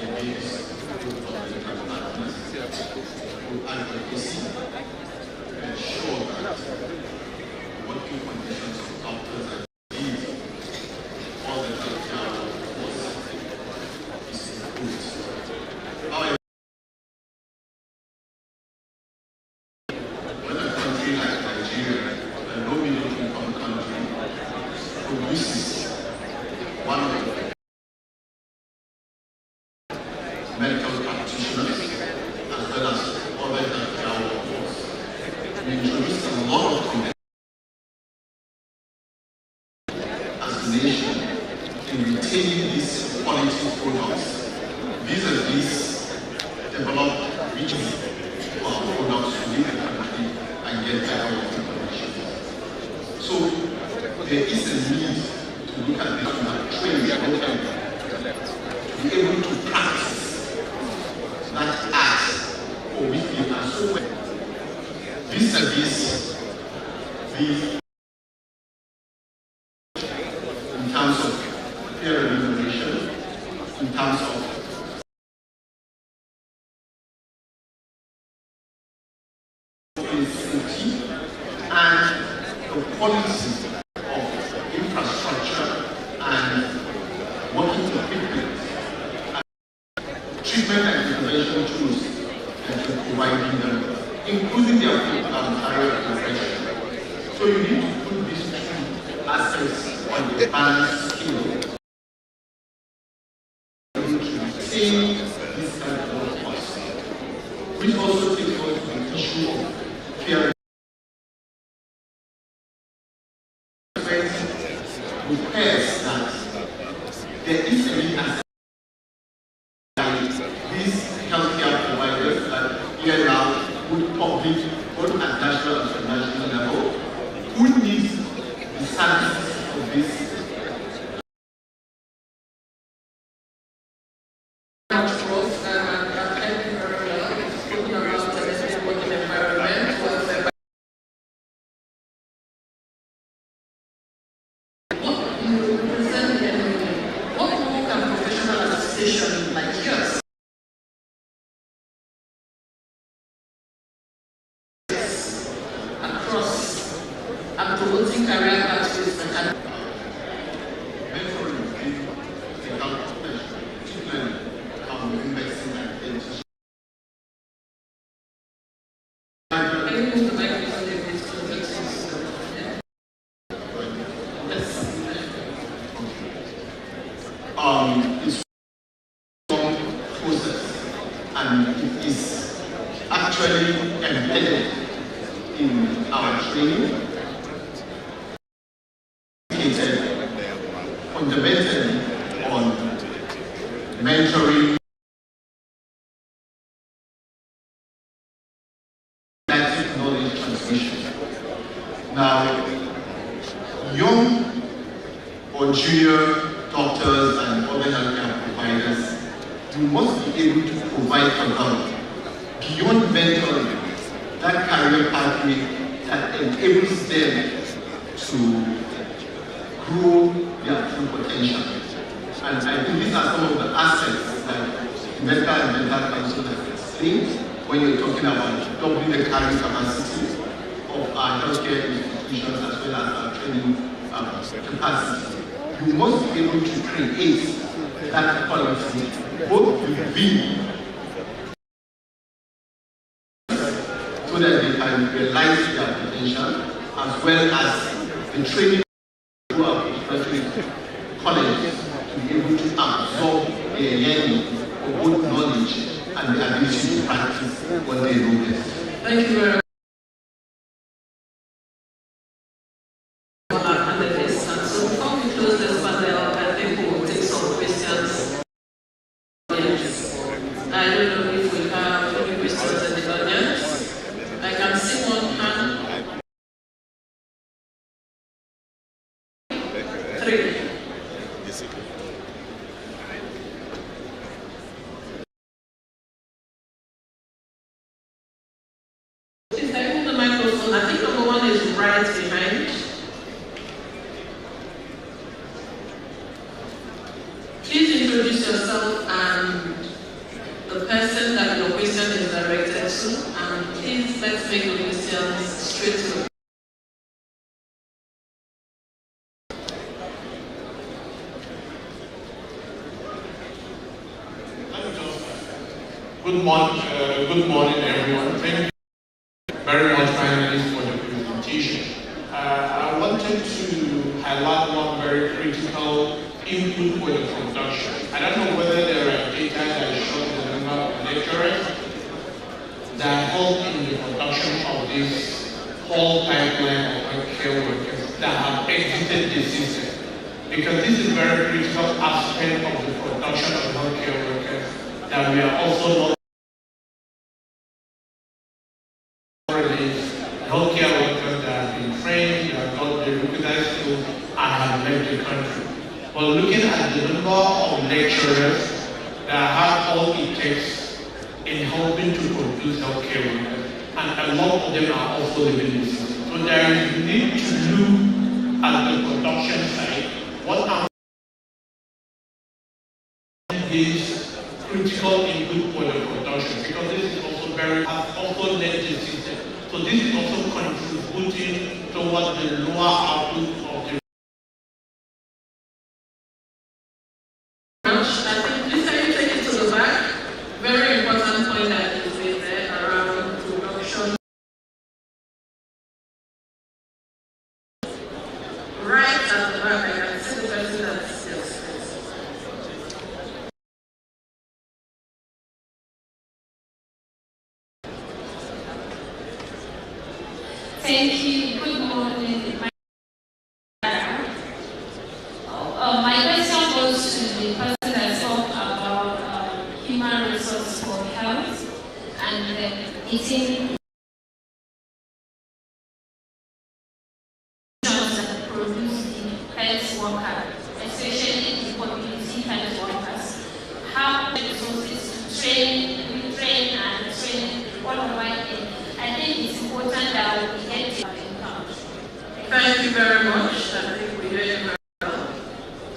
engage with political partners through advocacy to ensure that working conditions of doctors and indeed all the healthcare workforce is improved. However, when a country like Nigeria, a low middle income country, produces one of the medical practitioners as well as other healthcare workforce, we introduced a lot of competition as a nation in retaining these quality products vis-a-vis developed regions for our products to leave the country and get better working conditions. So there is a need to look at this and train locally to be able to practice that act or which we are so well vis-a-vis the in terms of peer remuneration, in terms of safety, and the policy of infrastructure and working equipment, and treatment and intervention tools that you're providing them, including their career progression. So you need to put these two aspects on the balance scale to retain this kind of workforce, which also takes on the issue of peer requires that there is a need as these healthcare providers that here now would public, both at national and international level, who needs the services of this. Like yours across and promoting career pathways and it's process, and it is actually embedded in our training, fundamentally on mentoring, knowledge transmission. Now, young or junior doctors and other healthcare providers, you must be able to provide for them beyond mentoring that career pathway that enables them to grow their full potential. And I think these are some of the aspects that medical and dental council has explained when you're talking about doubling the carrying capacity of our healthcare institutions as well as our training capacity. You must be able to create that quality, both within, so that they can realize their potential, as well as the training who are graduating college to be able to absorb their learning of both knowledge and the ability to practice what they know best. Thank you very much. I don't know if we have any questions in the audience. I can see one hand. 3. Is there the microphone? I think number 1 is right behind. Please introduce yourself and settle, and please let's make the Christians straight to. Good morning, everyone. Thank you very much, finalists, for the presentation. I wanted to highlight one very critical input for the production. I don't know whether there are data that show the number of lecturers that help in the production of this whole pipeline of healthcare workers that have exited the system. Because this is a very critical aspect of the production of healthcare workers that we are also not healthcare workers that have been trained, that have got the recognized skills and have left the country. But looking at the number of lecturers that have all it takes in helping to produce healthcare workers, and a lot of them are also leaving the system. So there is a need to look at the production side. What are these critical input for the production? Because this is also has also led the system. So this is also contributing towards the lower output of the. I think this time you take it to the back. Very important point that is made there around production. Right at the back, I can see the person that's yes. Thank you. Good morning. My question goes to the person that talked about human resource for health and eating that produce the health worker, especially the community health workers. How resources to train, retrain, and train all the right thing. I think it's important that we get to income. Thank you very much. I think we hear you very well.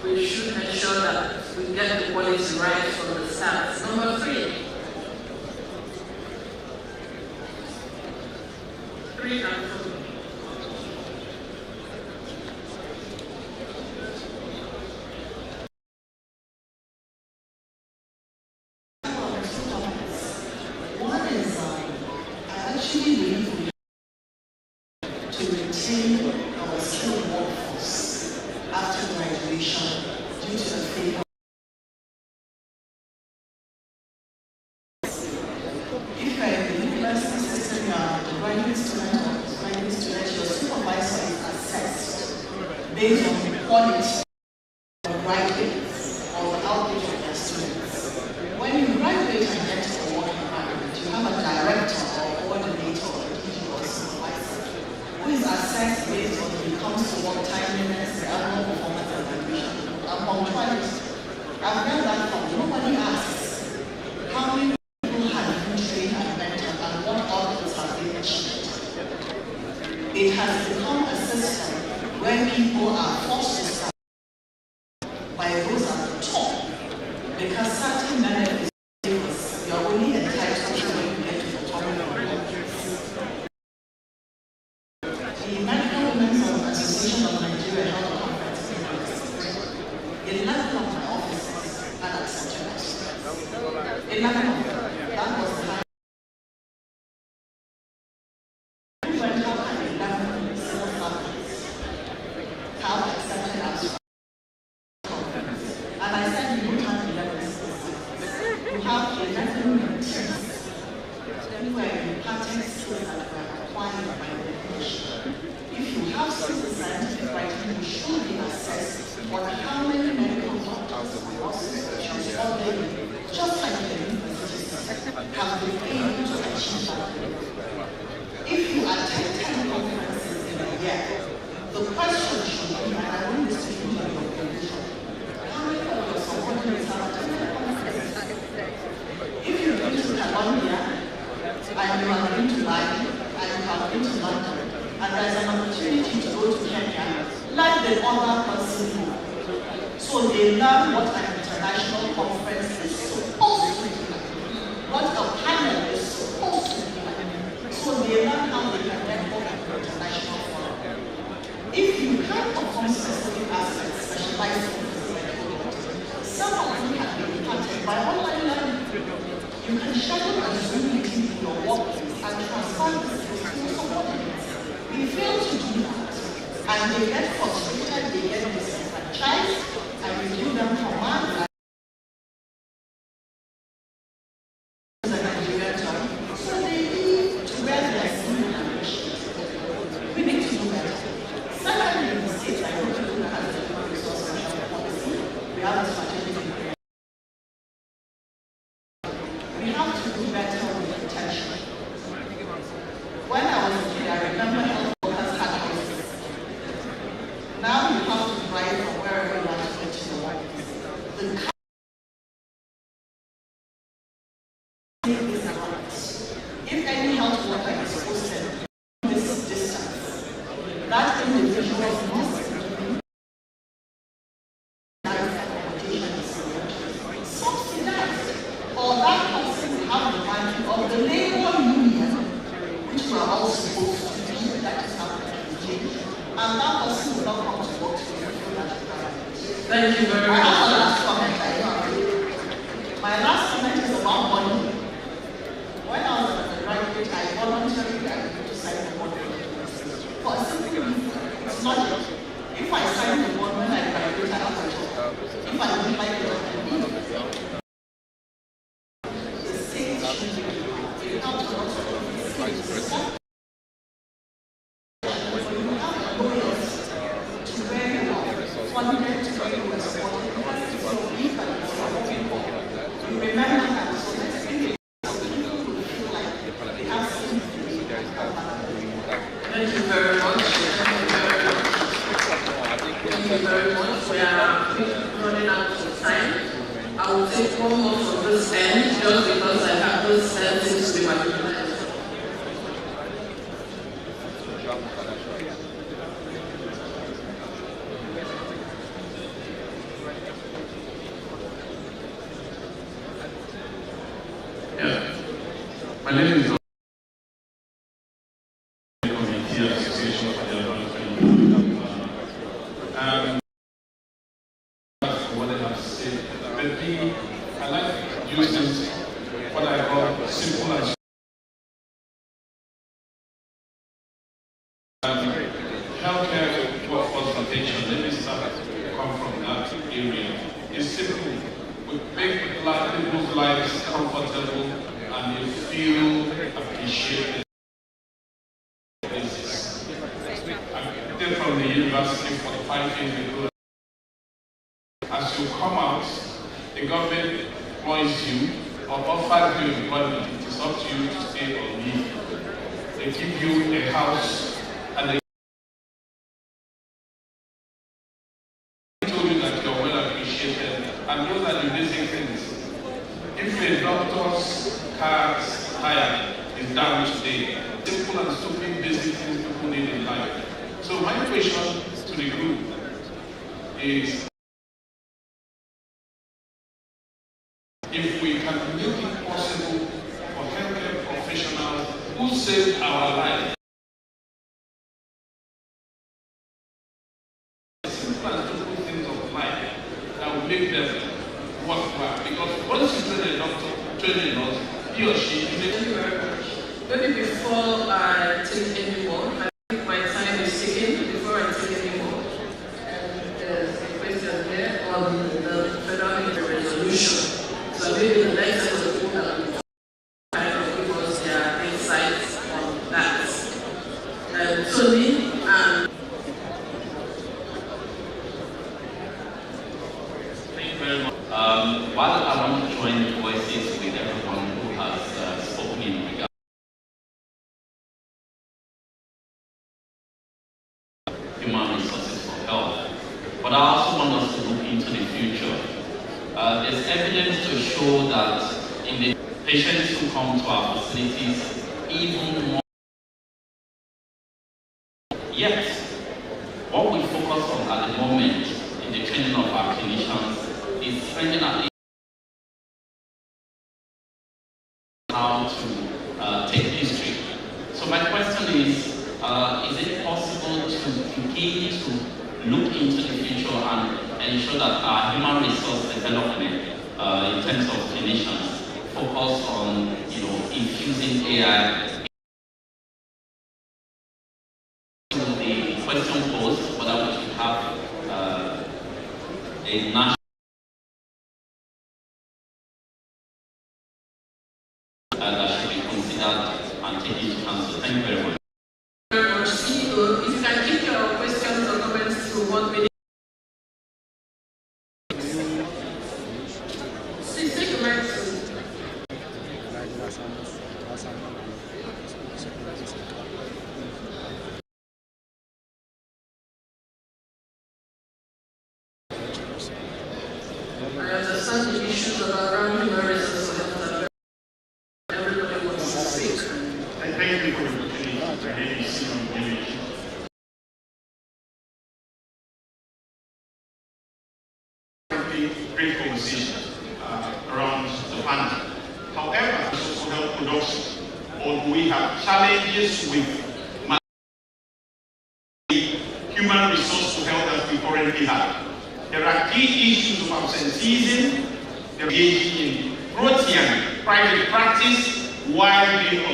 We should ensure that we get the quality right from the start. Number 3. 3 and 4. One is I actually believe to retain our skilled workforce after graduation due to the failure. If you're in the university system, you are the graduate student, your supervisor is assessed based on the quality of graduates or the output of their students. When you graduate and get to the work environment, you have a director or coordinator or DG or supervisor who is assessed based on when it comes to work timeliness, the annual performance evaluation, and punctuality. I've read that from nobody asks how many people have been trained and mentored and what outputs have been achieved. It has become a system where people are forced to start by those at the top because certain benefits you are only entitled to when you get to the top of the workplace. The Medical Women's Association of Nigeria held a conference in August. 11 of my officers had accepted us. 11 of them. That was the highest. We went out and 11 civil servants have accepted us. And I said, you don't have 11 civil servants. You have 11 mentees who were imparting skills that were acquired by education. If you have skills in scientific writing, you should be assessed on how many medical doctors and nurses all day, just like the universities, have been able to achieve that. If you attend 10 conferences in a year, the question should be, and I want this to be in your position, how many of your subordinates have attended a conference? If you've been to Colombia, and you have been to Bali, and you have been to London, and there's an opportunity to go to Kenya, let the other person go. So they learn what an international conference is supposed to be like, what a panel is supposed to be You can schedule a Zoom meeting in your workplace and transfer the skills to your subordinates. We fail to do that, and they get frustrated, they get disenfranchised, and we give them command. So they need to wear their senior ambitions. We need to do better. Secondly, in the states, I don't know has a human resource management policy. We have a strategic plan. We have to do better with retention. When I was a kid, I remember health workers had houses. Now you have to drive from wherever you want to get to the workplace. The car is out. If any health worker is posted this distance, that individual must be subsidized, or that person will have the backing of the labor union, which we are all supposed to do. That is how it can change. And that person will not come to work to fulfill that requirement. Thank you very much. I have a last comment I have. My last comment is about money. When I was an undergraduate, I voluntarily agreed to sign the bond for a simple reason. It's logic. If I sign the bond when I graduate, I have a job. If I don't like it, I leave. The state should be it helps a lot of things. Thank you very much. Thank you very much. We are running out of time. I will take one more from this end just because I have this end seems to be my business. Yeah. My name is Association for Development. What I have to say, but I like to use this, what I call simple and healthcare workforce rotation. Let me start come from that area. It's simple. We make people's lives comfortable and they feel appreciated. From the university for 5 years ago. As you come out, the government employs you or offers you employment. It is up to you to stay or leave. They give you a house and they told you that you're well appreciated, and those are the basic things. If a doctor's car's tire is down today, simple and stupid basic things people need in life. So my question to the group is, if we can make it possible for healthcare professionals who save our lives, simple and simple things of life that will make them work well. Because once you train a doctor, train a nurse, he or she is Thank you very much. Maybe before I take any more, I think my time is ticking. Before I take any more, there's a question here on the federal resolution. So maybe the next set of people that will kind of give us their insights on that. Tony and thank you very much. While I want to join the voices with everyone who has spoken in regard human resources for health, but I also want us to look into the future. There's evidence to show that in the patients who come to our facilities, even more. Yet, what we focus on at the moment in the training of our clinicians is training at how to take history. So my question is it possible to begin to look into the future and ensure that our human resource development in terms of clinicians focus on, infusing AI into the question posed, whether we should have a national that should be considered and taken into council. Thank you very much. CEO, if you can keep your questions or comments to 1 minute. Please take a mic. I understand the issues around human resources. Everybody wants to speak. Thank you for the opportunity to really see on the image. Great conversation around the panel. However, this also help production, or we have challenges with human resource to health that we currently have. There are key issues of absenteeism, there are engaging in protein private practice while being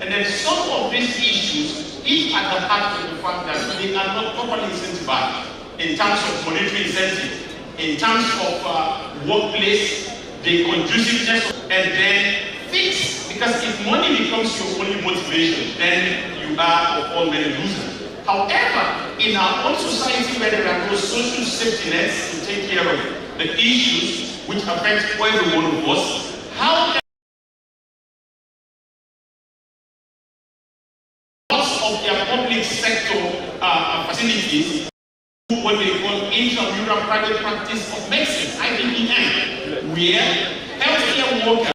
and then some of these issues is at the heart of the fact that they are not properly incentivized in terms of monetary incentive, in terms of workplace, the conduciveness, and then fix, because if money becomes your only motivation, then you are of all many losers. However, in our own society where there are no social safety nets to take care of the issues which affect every one of us, how can of their public sector facilities what they call intramural private practice of medicine, IPPM, where healthcare workers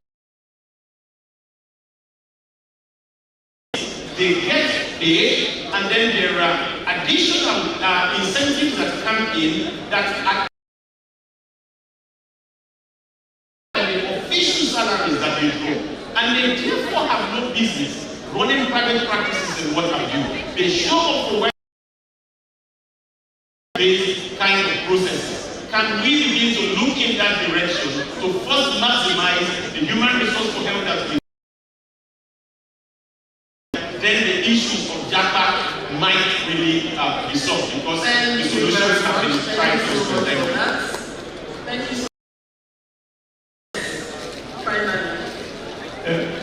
they get paid, and then there are additional incentives that come in that are the official salaries that they draw, and they therefore have no business running private practices and what have you. They show up for this kind of processes. Can we begin to look in that direction to first maximize the human resource for health that we then the issues of JAPA might really be solved, because the solutions have been tried to solve. Thank you so much.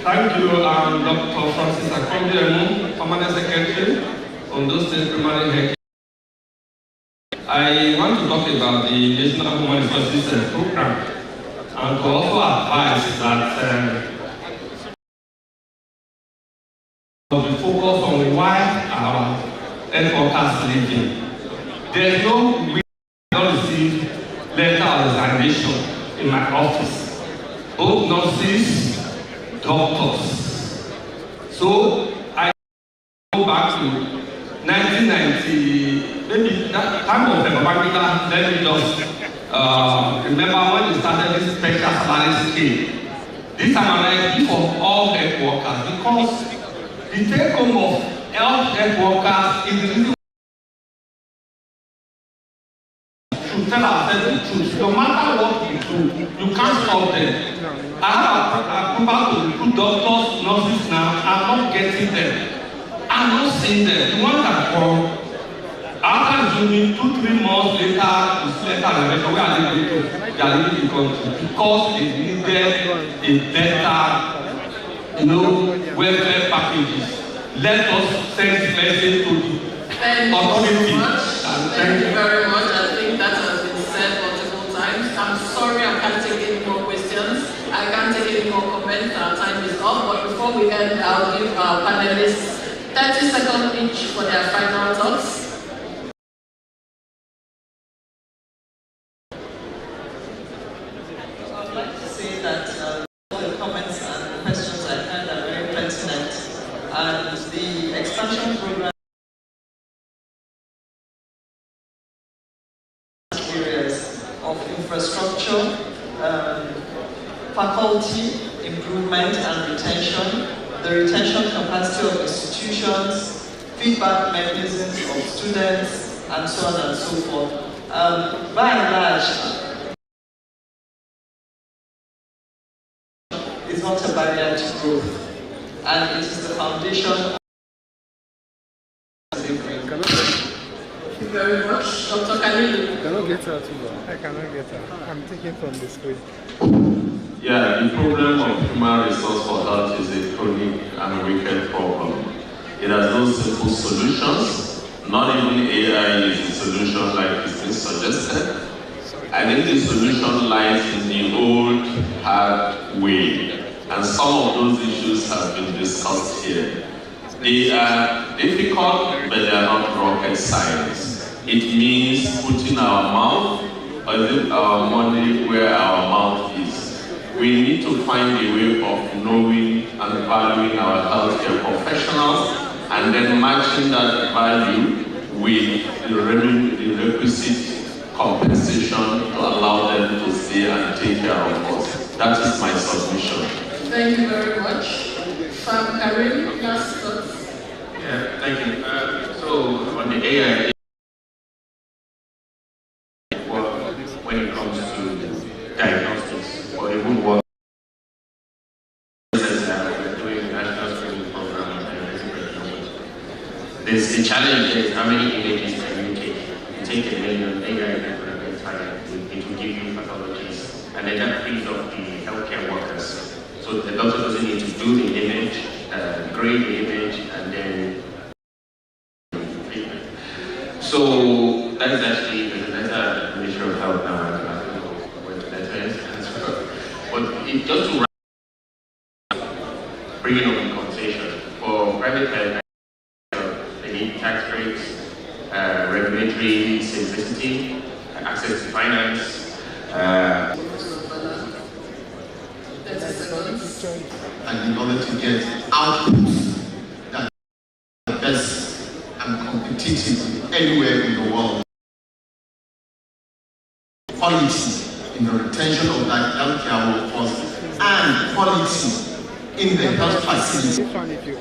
Thank you, Dr. Francis Akwambia, Permanent Secretary on those State Primary Health. I want to talk about the National Human Resources Program and to also advise that we focus on why our health workers leaving. There is no we don't receive letter of resignation in my office. Both nurses, doctors. So I go back to 1990, maybe that time of the Babangida. Let me just remember when we started this special salary scheme. This time around for all health workers, because the take home of health workers is the to tell ourselves the truth. No matter what we do, you can't stop them. I have about to recruit doctors, nurses now. I'm not getting them. I'm not seeing them. The ones that come, after doing 2-3 months later, where are they going to? They are leaving the country because they needed a better, welfare packages. Let us send this message to the authority. Thank you very much. I think that has been said multiple times. I'm sorry I can't take any more questions. I can't take any more comments. Our time is up. But before we end, I'll give our panelists 30 seconds each for their final thoughts. I'd like to say that all the comments and questions I heard are very pertinent, and the expansion program areas of infrastructure, faculty improvement and retention, the retention capacity of institutions, feedback mechanisms of students, and so on and so forth. By and large, is not a barrier to growth, and it is the foundation. Thank you very much. Dr. Khalil. I cannot get her too long. I cannot get her. I'm taking from the screen. Yeah, the problem of human resource for health is a chronic and wicked problem. It has no simple solutions. Not even AI is the solution like it's been suggested. I think the solution lies in the old hard way. And some of those issues have been discussed here. They are difficult, but they are not rocket science. It means putting our mouth, or our money where our mouth is. We need to find a way of knowing and valuing our healthcare professionals and then matching that value with the requisite compensation to allow them to stay and take care of us. That is my submission. Thank you very much. Karim, last thoughts. Yeah, thank you. So on the AI, when it comes to diagnostics, or it would work. We're doing a national screening program. There's the challenge is how many images can you take? You take a million, AI is going to get tired. It will give you pathologies, and then that frees up the healthcare workers. So the doctor doesn't need to do the image, grade the image, and then treatment. So that is actually the Ministry of Health now. I don't know what the letter is, but it just to bring it up in conversation for private health. They need tax rates, regulatory simplicity, access to finance. And in order to get outputs that are best and competitive anywhere in the world. Quality in the retention of that healthcare workforce and quality in the health facility.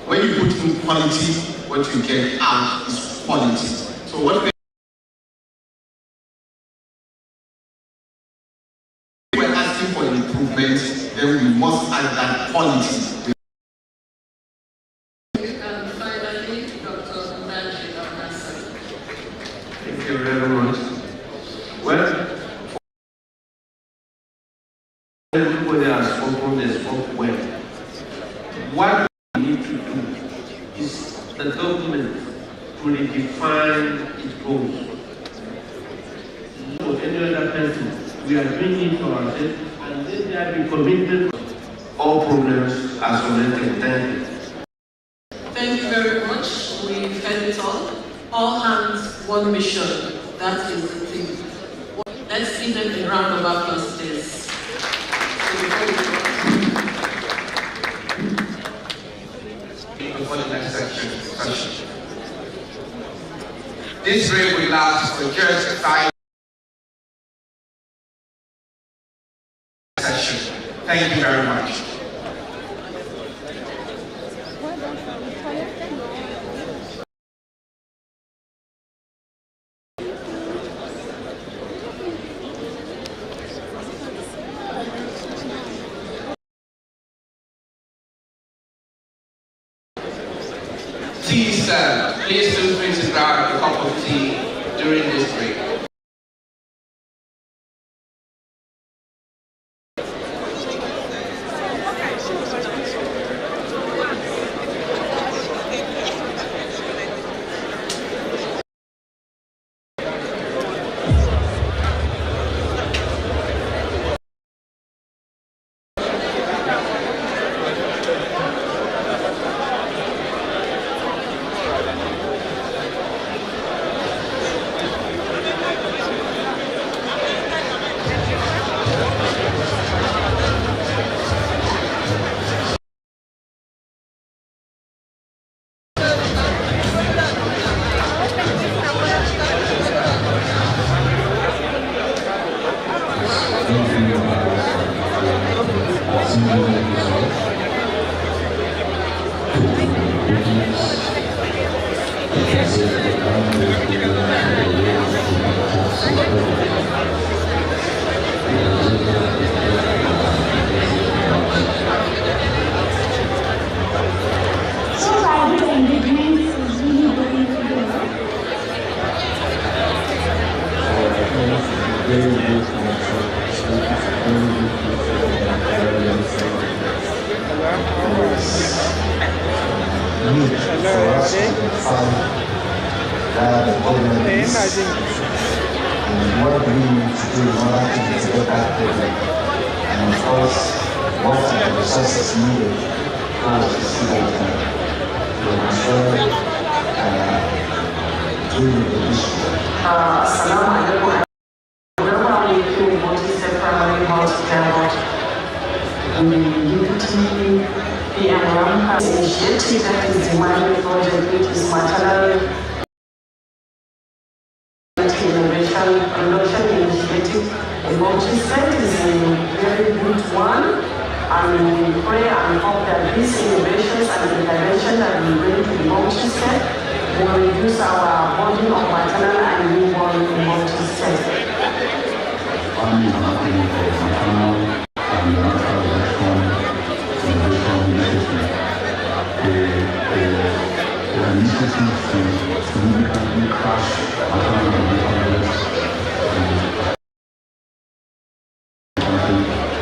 When you put in quality, what you get out is quality. So what we're asking for improvement, then we must add that quality. And finally, Dr. Nanji Abnasa. Thank you very much. Well, everybody has spoken, they spoke well. What we need to do is the government to redefine its goals. So any other person, we are doing it for ourselves, and then there will be commitment. All problems are soluted. Thank you. Thank you very much. We've heard it all. All hands, one mission. That is the thing. Let's give them a round of applause, please. For the next section, question. This break will last for just 5 sessions. Thank you very much. Please feel free to grab a cup of tea during this break. what we need to do in order to get that project, and of course, what are the resources needed for us to see that we can do the issue. Assalamu alaikum. Whenever we feel multi-step primary health care, the UPT PMM has an initiative that is the mining project, which is maternal innovation production initiative. The multi-step is a very good one, and we pray and hope that these innovations and intervention that we bring to the multi-step will reduce our burden of maternal and newborn multi-step. Significantly crash maternal and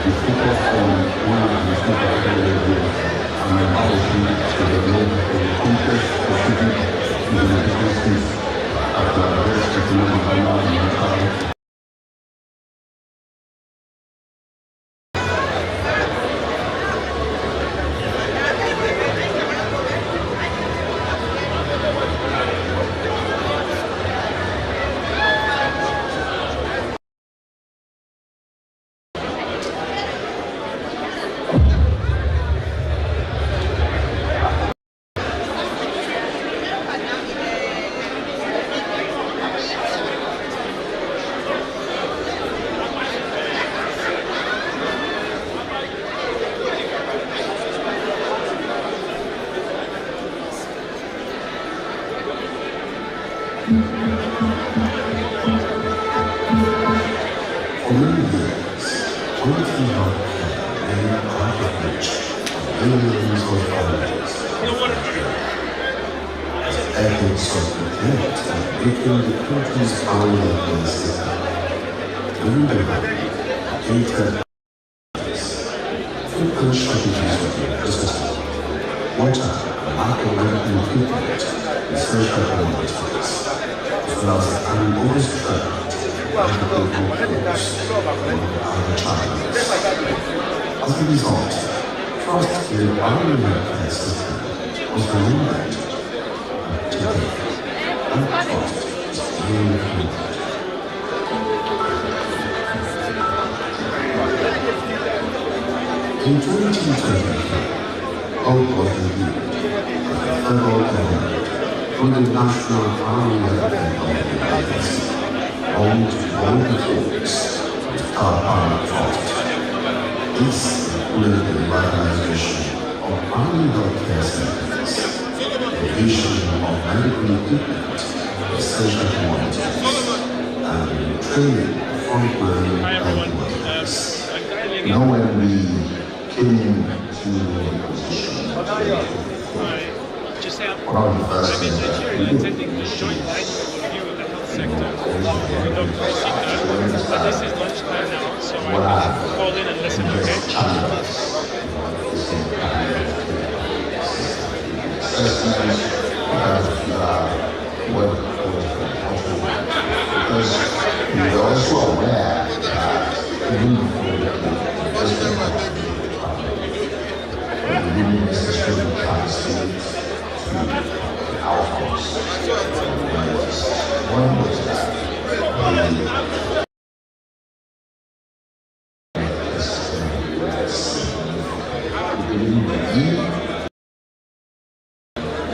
we focus on one of the specific areas and how we can develop a complex specific implementation skills that will address the maternal and mental. For many years, quality healthcare remained out of reach for millions of families. Decades of neglect have weakened the country's power healthcare system. During the dated frequent shortages of electricity, water, and lack of medical equipment, essential commodities, as well as the ongoing struggle as a result, trust in our healthcare system was removed. Today, that trust is being removed. In 2023, hope was renewed by the federal government through the National Primary Healthcare Agency. Owned all the folks with power trust. This included the revitalization of primary healthcare centers, the provision of medical equipment, essential commodities, and the training of frontline health workers. Now when we came into the position, one of the first things that we did sector. But this is lunchtime now, so I will call in and listen, okay? Because you're also aware that even before the really necessarily translate to outcomes. One was that we didn't believe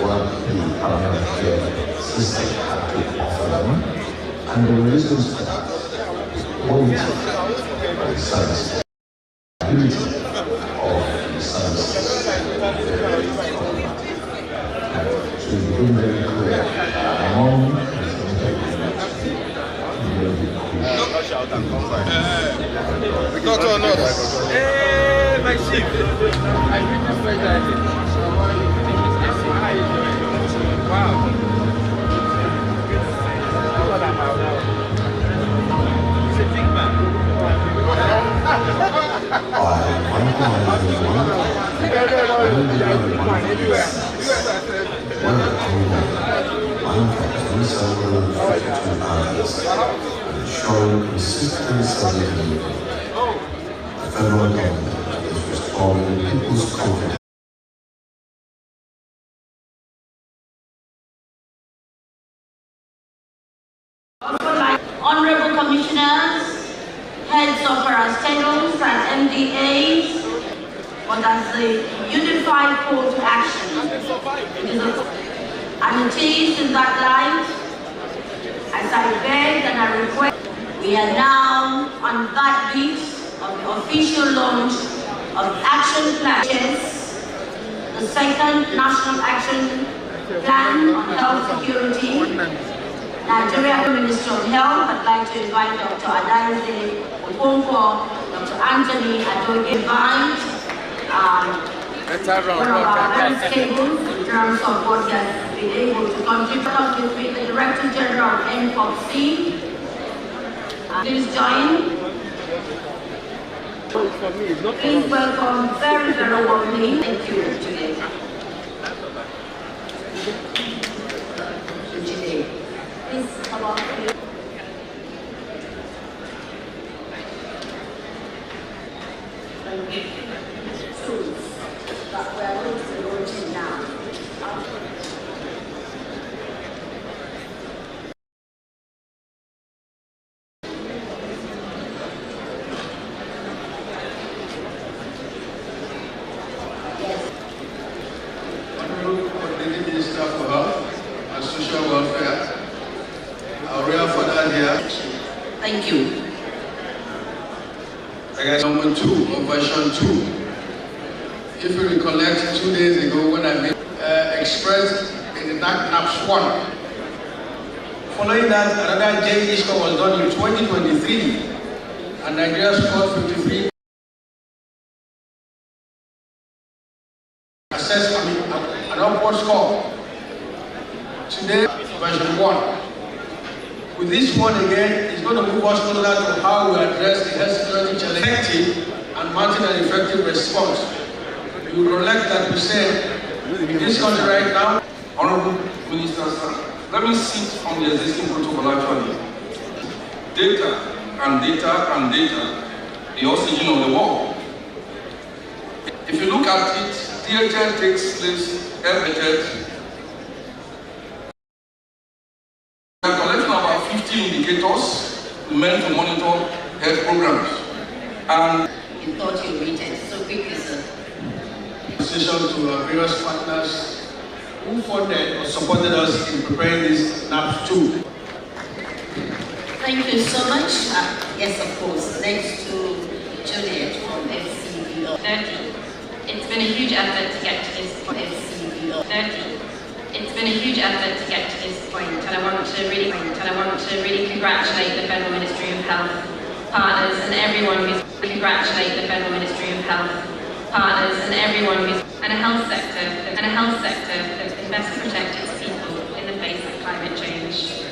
what the primary care system had to offer them, and the reasons for that quality of the services, ability of the services. So it's been very clear among we got on us. Hey, my chief. I remember that. Wow. He's a big man. One 1,752 partners and ensuring consistent stability. The federal government is restoring people's confidence. Honorable Commissioners, heads of parastatals and MDAs, but as the unified call to action. And it is in that light, as I beg and I request, we are now on that beat of the official launch of Action Plan, the second National Action Plan on Health Security. Nigeria Minister of Health, I'd like to invite Dr. Adaeze Okonkwo, Dr. Anthony Adoge, invite one of our tables in terms of what he has been able to contribute with me, the Director General of NCOPC. Please join. Please welcome very, very warmly. Thank you today. Please come on, please. Tools that we are going to be launching now. Honorable Coordinating Minister for Health and Social Welfare, our real father here. Thank you. Number 2, or version 2. If you recollect, 2 days ago when I made expressed in the NAPS 1. Following that, another JD score was done in 2023, and Nigeria scored 53. An upward score. Today, version 1. With this one again, it's going to move us closer to how we address the health security challenge, effective and mounting an effective response. You will recollect that we said, in this country right now, Honorable Minister, sir, let me sit on the existing protocol actually. Data and data and data, the oxygen of the world. If you look at it, DHL takes place every day. We are collecting about 50 indicators meant to monitor health programs. And you thought you read it so quickly, sir. To our various partners who funded or supported us in preparing this NAPS 2. Thank you so much. Yes, of course. Next to Juliet from FCBO. 30. It's been a huge effort to get to this point. FCBO. 30. It's been a huge effort to get to this point, and I want to really congratulate the Federal Ministry of Health partners and everyone who's congratulate the Federal Ministry of Health partners and everyone who's and a health sector that can best protect its people in the face of climate change.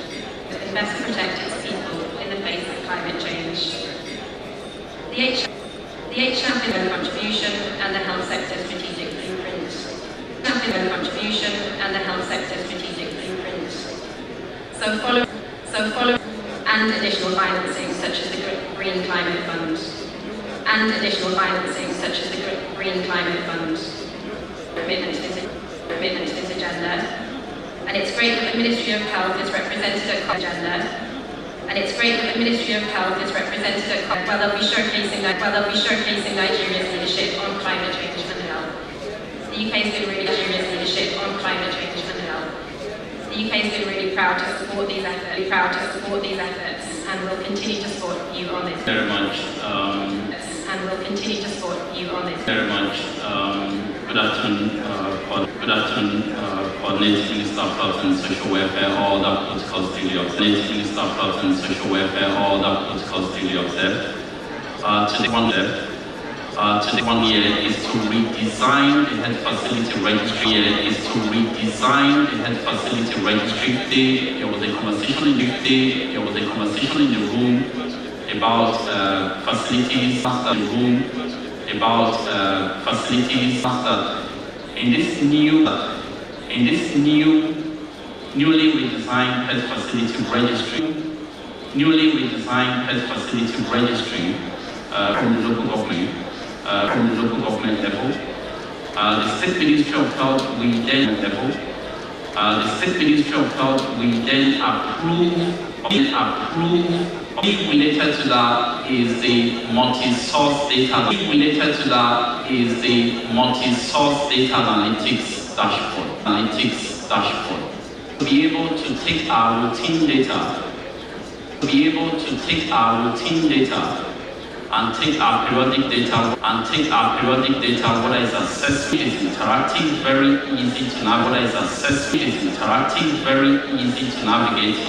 The HAUSA contribution and the health sector strategic blueprint. So follow and additional financing such as the Green Climate Fund. Commitment to this agenda. And it's great that the Ministry of Health is represented at agenda. Well, they'll be showcasing Nigeria's leadership on climate change and health. The UK's been really proud to support these efforts, and will continue to support you on this. Very much. Very much. Good afternoon, coordinating Minister of Health and Social Welfare, all that protocols daily observed. Today, one year is to redesign the health facility registry. There was a conversation in the room about facilities in this new newly redesigned pet facility registry, newly redesigned pet facility registry from the local government level. The State Ministry of Health will then approve related to that is the multi-source data. Related to that is the multi-source data analytics dashboard. To be able to take our routine data, and take our periodic data, whether it's assessment is interactive, very easy to navigate,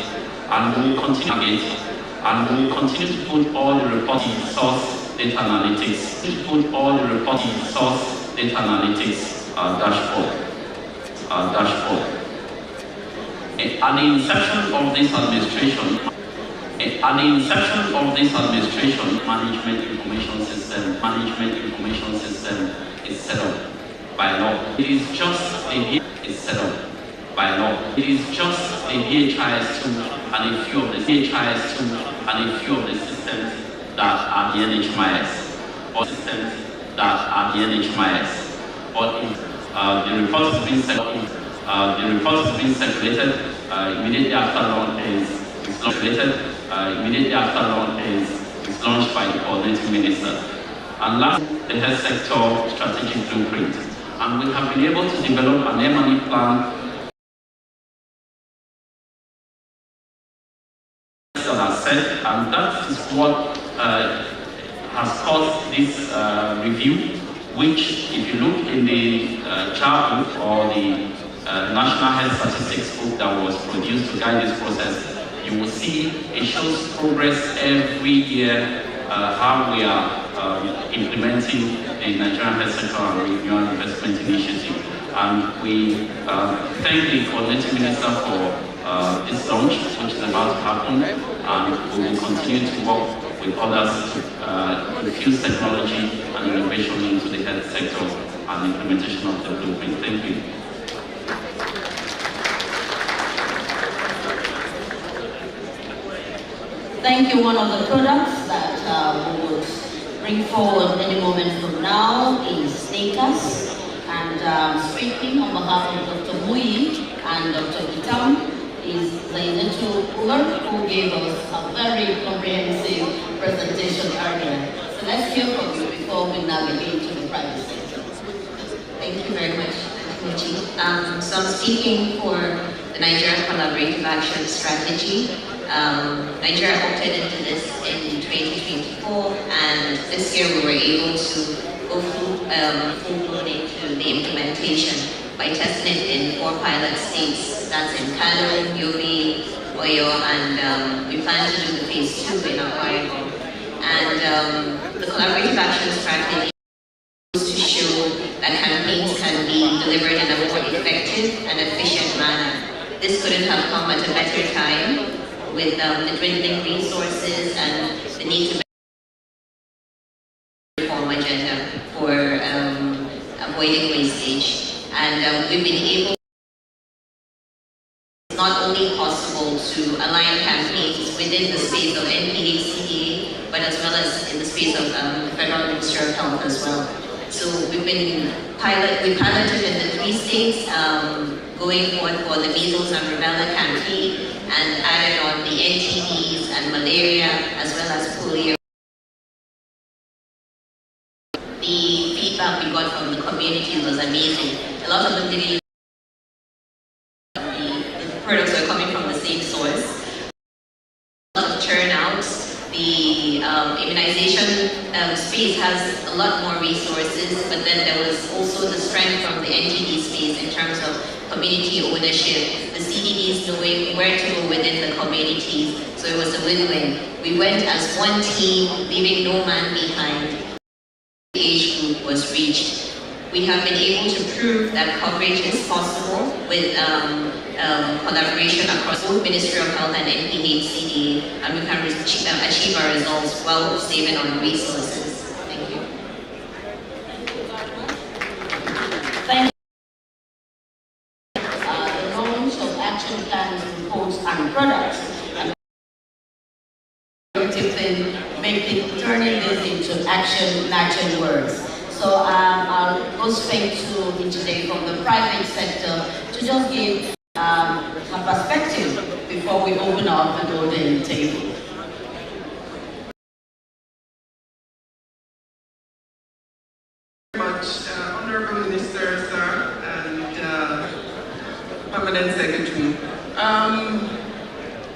and we'll continue to put all the reporting source data analytics, dashboard. At the inception of this administration, management information system is set up by law. It is just a VHIS2 and a few of the systems that are the NHMIS or systems that are the NHMIS. But the report has been circulated immediately after launch is launched by the coordinating minister. And last, the health sector strategic blueprint. And we have been able to develop an M&E plan that are set, and that is what has caused this review, which, if you look in the chart book or the National Health Statistics book that was produced to guide this process, you will see it shows progress every year, how we are implementing the Nigerian Health Sector and Renewal Investment Initiative. And we thank the coordinating minister for this launch, which is about to happen, and we will continue to work with others to infuse technology and innovation into the health sector and implementation of the blueprint. Thank you. Thank you. One of the products that we would bring forward any moment from now is Sneakers. And speaking on behalf of Dr. Mui and Dr. Itam is Zainato Ular, who gave us a very comprehensive presentation earlier. So let's hear from you before we navigate to the private sector. Thank you very much, Muchi. So I'm speaking for the Nigeria Collaborative Action Strategy. Nigeria opted into this in 2024, and this year we were able to go full-blown into the implementation by testing it in 4 pilot states. That's in Kano, Yobe, Oyo, and we plan to do the phase 2 in Akwa Ibom. And the collaborative action strategy is to show that campaigns can be delivered in a more effective and efficient manner. This couldn't have come at a better time, with the dwindling resources and the need to reform agenda for avoiding wastage. And we've been able, it's not only possible to align campaigns within the space of NPHCDA, but as well as in the space of the Federal Ministry of Health as well. So we piloted in the 3 states, going forward for the measles and rubella campaign, and added on the NTDs and malaria, as well as polio. The feedback we got from the community was amazing. A lot of them didn't the products were coming from the same source. A lot of turnouts. The immunization space has a lot more resources, but then there was also the strength from the NTD space in terms of community ownership, the CDDs knowing where to go within the communities, so it was a win-win. We went as one team, leaving no man behind. The age group was reached. We have been able to prove that coverage is possible with collaboration across both Ministry of Health and NPHCDA, and we can achieve our results while saving on resources. Thank you. Thank you. The launch of action plan action words. So I'll go straight to today from the private sector to just give a perspective before we open up the golden table. Honorable Minister, sir, and Permanent Secretary.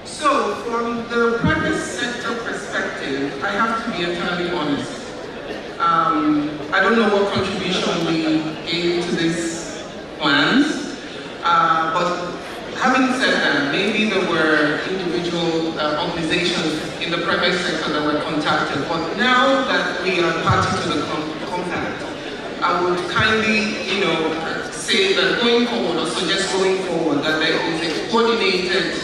So, from the private sector perspective, I have to be entirely honest. I don't know what contribution we gave to these plans, but having said that, maybe there were individual organizations in the private sector that were contacted, but now that we are party to the compact, I would kindly, say that going forward, or suggest going forward, that there is a coordinated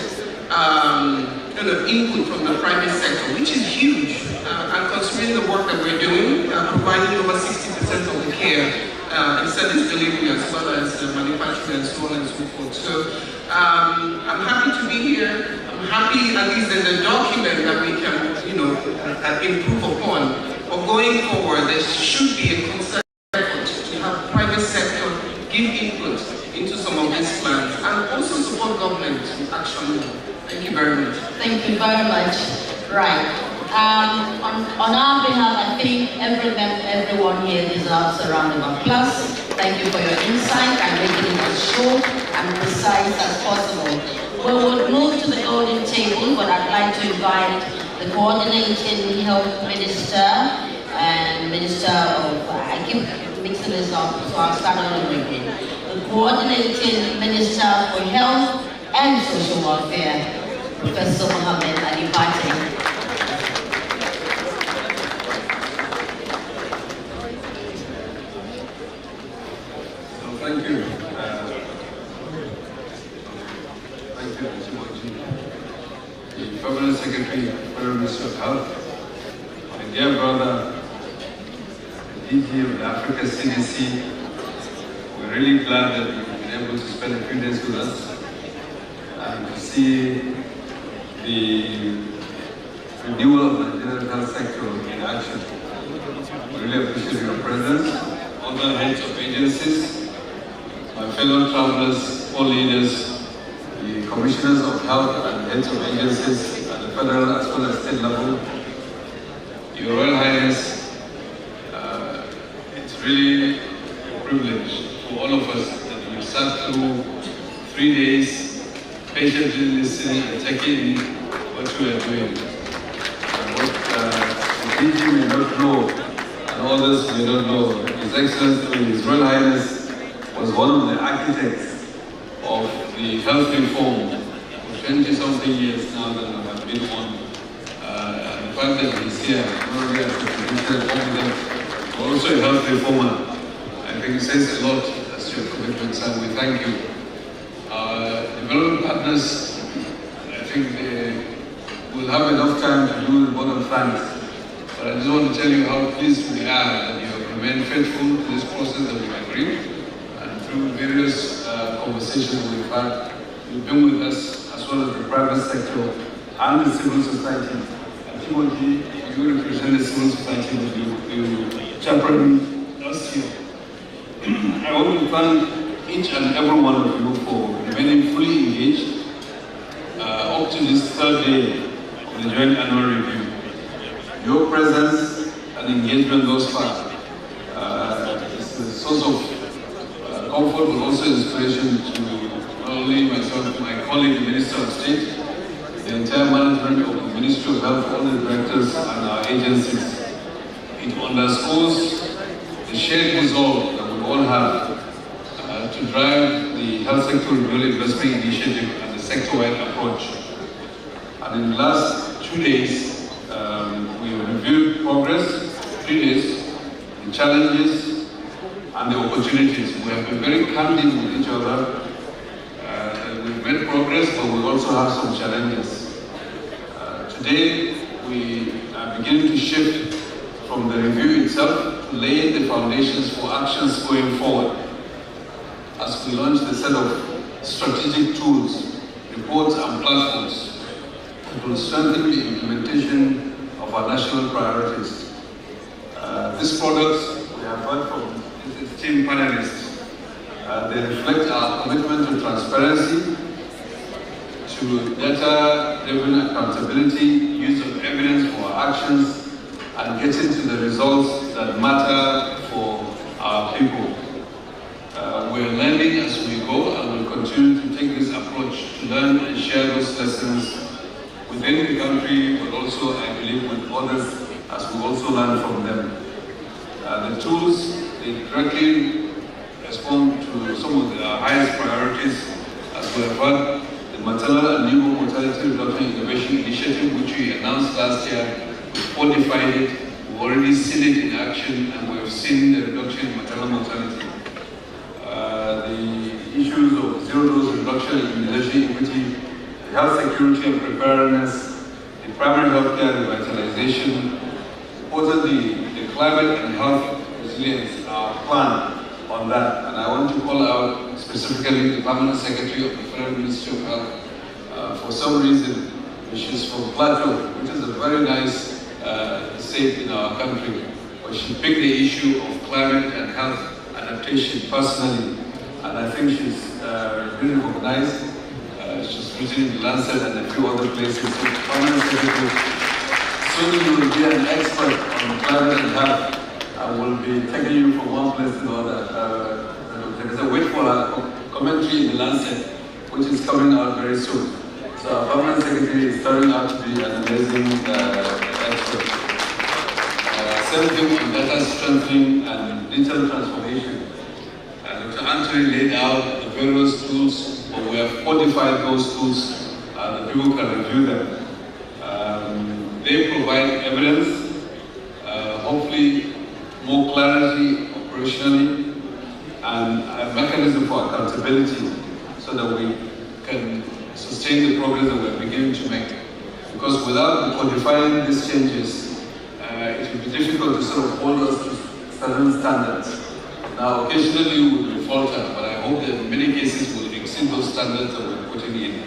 input from the private sector, which is huge. And considering the work that we're doing, providing over 60% of the care in service delivery as well as manufacturing and so on and so forth. So I'm happy to be here. I'm happy at least there's a document that we can, improve upon. But going forward, there should be a concerted effort to have private sector give input into some of these plans and also support government in action. Thank you very much. Thank you very much. Right. On our behalf, I think everyone here deserves a round of applause. Thank you for your insight and making it as short and precise as possible. We will move to the golden table, but I'd like to invite the coordinating health minister and minister of, I keep mixing this up, so I'll start all over again. The coordinating minister for health and social welfare, Professor Mohammed Adibate. Thank you. Thank you, Mr. Moji, the Permanent Secretary, Federal Minister of Health, my dear brother, the DG of the Africa CDC. We're really glad that you've been able to spend a few days with us and to see the renewal of the Nigerian health sector in action. We really appreciate your presence. Other heads of agencies, my fellow travelers, all leaders, the commissioners of health and heads of agencies at the federal as well as state level, Your Royal Highness, it's really a privilege for all of us that we sat through 3 days patiently listening and taking in what we are doing. And what the DG may not know, and others may not know, His Excellency, His Royal Highness was one of the architects of the health reform for 20-something years now that I have been on. And the fact that he's here, not only as a traditional competent, but also a health reformer, I think it says a lot as to your commitments, and we thank you. Development partners, I think they will have enough time to do the vote of thanks. But I just want to tell you how pleased we are that you have remained faithful to this process that we've agreed. And through various conversations we've had, you've been with us as well as the private sector and the civil society. And Timothy, you represent the civil society that you chaperoned us here. I want to thank each and every one of you for remaining fully engaged up to this third day of the Joint Annual Review. Your presence and engagement thus far is a source of comfort, but also inspiration to not only myself, my colleague, the Minister of State, the entire management of the Ministry of Health, all the directors and our agencies. It underscores the shared resolve that we all have to drive the health sector renewal investment initiative and the sector-wide approach. And in the last 2 days, we reviewed progress, 3 days, the challenges and the opportunities. We have been very candid with each other. We've made progress, but we also have some challenges. Today, we are beginning to shift from the review itself to laying the foundations for actions going forward, as we launch the set of strategic tools, reports and platforms that will strengthen the implementation of our national priorities. These products we have heard from esteemed panelists. They reflect our commitment to transparency, to data-driven accountability, use of evidence for our actions, and getting to the results that matter for our people. We're learning as we go, and we'll continue to take this approach to learn and share those lessons within the country, but also, I believe, with others as we also learn from them. The tools, they directly respond to some of the highest priorities, as we have heard, the Maternal and Newborn Mortality Reduction Innovation Initiative, which we announced last year. We've quantified it, we've already seen it in action, and we have seen the reduction in maternal mortality. The issues of zero-dose reduction in immunization equity, the health security and preparedness, the primary healthcare revitalization, importantly, the climate and health resilience, our plan on that. And I want to call out specifically the Permanent Secretary of the Federal Ministry of Health. For some reason, she's from Plateau, which is a very nice state in our country, but she picked the issue of climate and health adaptation personally. And I think she's really recognized. She's written in the Lancet and a few other places. So, Permanent Secretary, soon you will be an expert on climate and health. I will be taking you from one place to another. Wait for a commentary in the Lancet, which is coming out very soon. So our Permanent Secretary is turning out to be an amazing expert. Same thing on data strengthening and digital transformation. Dr. Anthony laid out the various tools, but we have quantified those tools that people can review them. They provide evidence, hopefully more clarity operationally, and a mechanism for accountability so that we can sustain the progress that we're beginning to make. Because without quantifying these changes, it will be difficult to sort of hold us to certain standards. Now, occasionally we will falter, but I hope that in many cases we'll exceed those standards that we're putting in.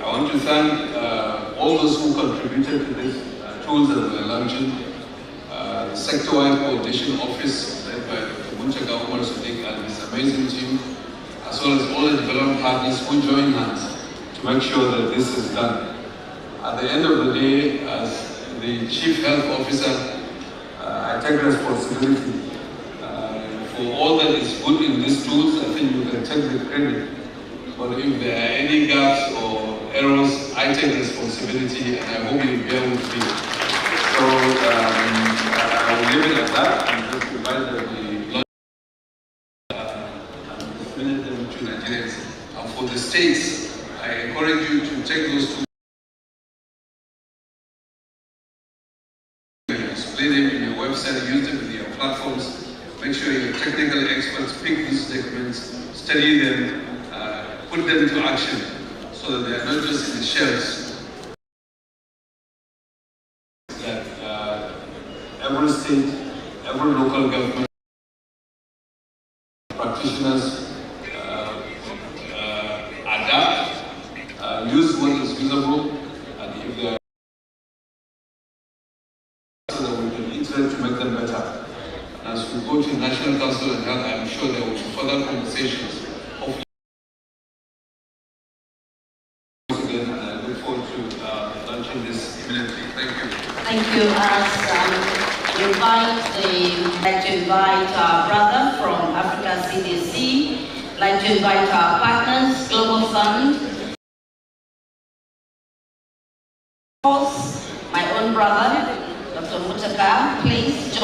I want to thank all those who contributed to these tools that we're launching. The sector-wide coordination office led by Dr. Munchaka Umar Sadiq and his amazing team, as well as all the development partners who join hands to make sure that this is done. At the end of the day, as the Chief Health Officer, I take responsibility for all that is good in these tools. I think you can take the credit. But if there are any gaps or errors, I take responsibility, and I hope you'll bear with me. So I will leave it at that and just remind that the disseminate them to Nigerians. And for the states, I encourage you to take those tools. Display them in your website, use them in your platforms. Make sure your technical experts pick these documents, study them, put them into action so that they are not just in the shelves. That every state, every local government, practitioners adapt, use what is usable, and if they are so that we can iterate to make them better. As we go to the National Council on Health, I'm sure there will be further conversations. Hopefully, again, and I look forward to launching this imminently. Thank you. Thank you. As I'd like to invite our brother from Africa CDC, I'd like to invite our partners, Global Fund, my own brother, Dr. Mutaka, please join.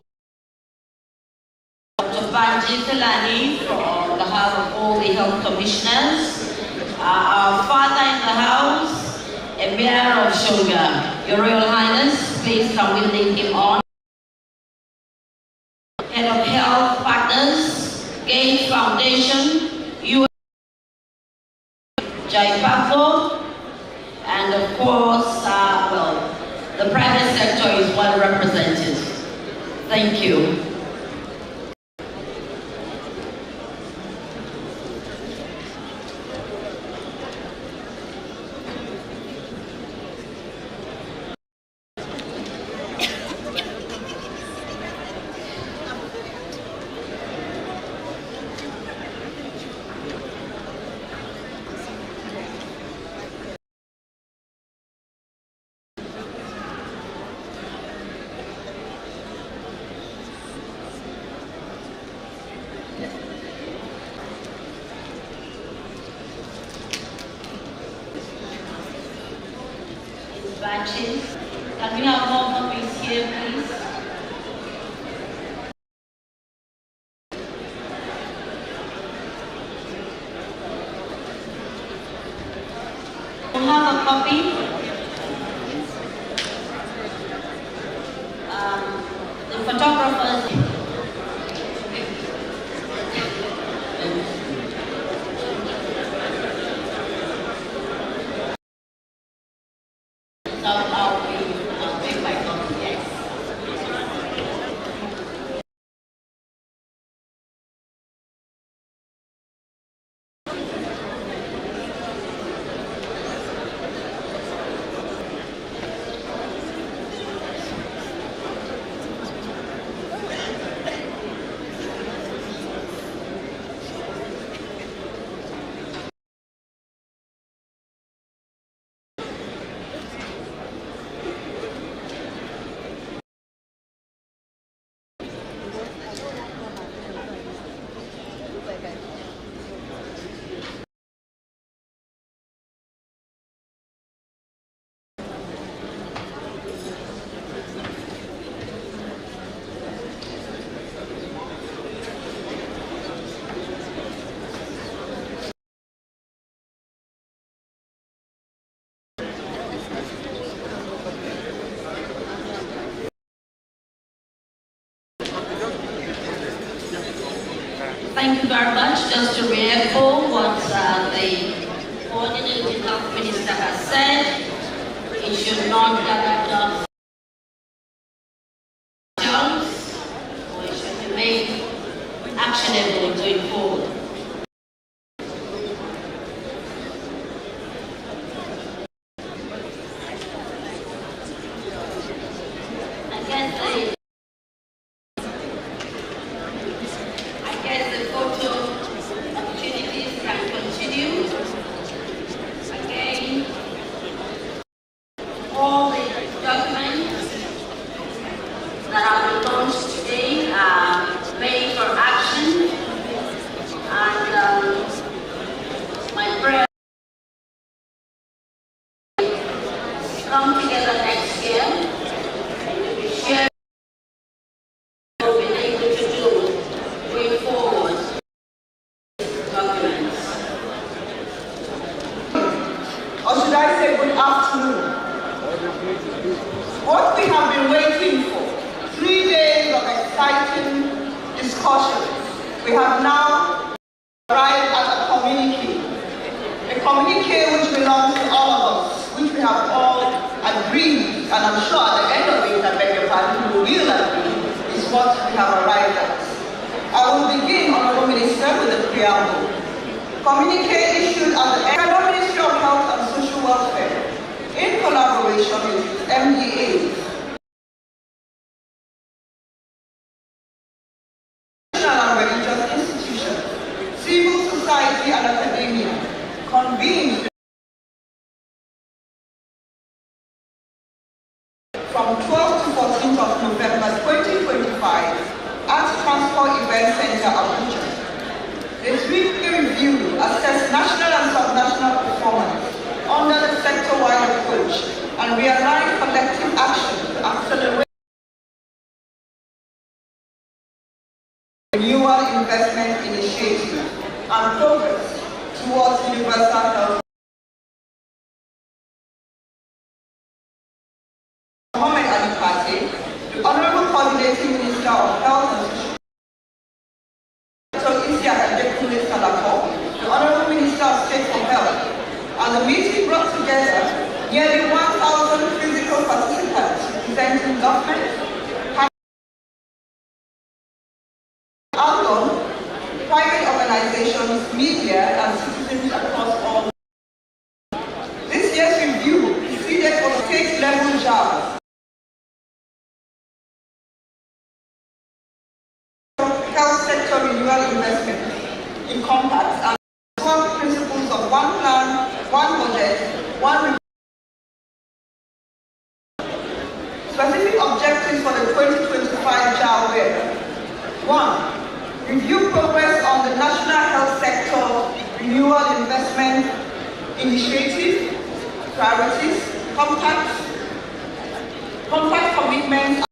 Banji Felani on behalf of all the health commissioners, our father in the house, Emir of Shonga. Your Royal Highness, please come we link him on. Head of Health Partners, Gates Foundation, UN, Jai Paco, and of course, the private sector is well represented. Thank you. batches. Can we have more copies here, please? We have a copy. The photographers. Thank you very much. Just to re-echo what the coordinating health minister has said, it should not gather dust or it should be made actionable going forward. Come together next year to share what we've been able to do going forward documents. Or should I say good afternoon? What we have been waiting for, 3 days of exciting discussions, we have now arrived at a communique which belongs to all of us, which we have all agreed, and I'm sure at the end of it, I beg your pardon, we will agree, is what we have arrived at. I will begin, Honorable Minister, with the preamble. Communique issued at the Federal Ministry of Health and Social Welfare, in collaboration with MDA, national and religious institutions, civil society and academia, convened from 12th to 14th of November 2025 at Transport Event Center, Abuja. The 3-day review assessed national and subnational performance under the sector-wide approach and realigned collective action to accelerate renewal investment initiative and progress towards universal health. The Honorable Coordinating Minister of Health and Social the Honorable Minister of State for Health, and the meeting brought together nearly 1,000 physical participants representing government, private organizations, media, and citizens across all. This year's review preceded for state-level jobs. Health sector renewal investment encompass and 12 principles of one plan, one budget, one specific objectives for the 2025 JAR were: 1. Review progress on the National Health Sector Renewal Investment Initiative, priorities, compacts, Contact commitments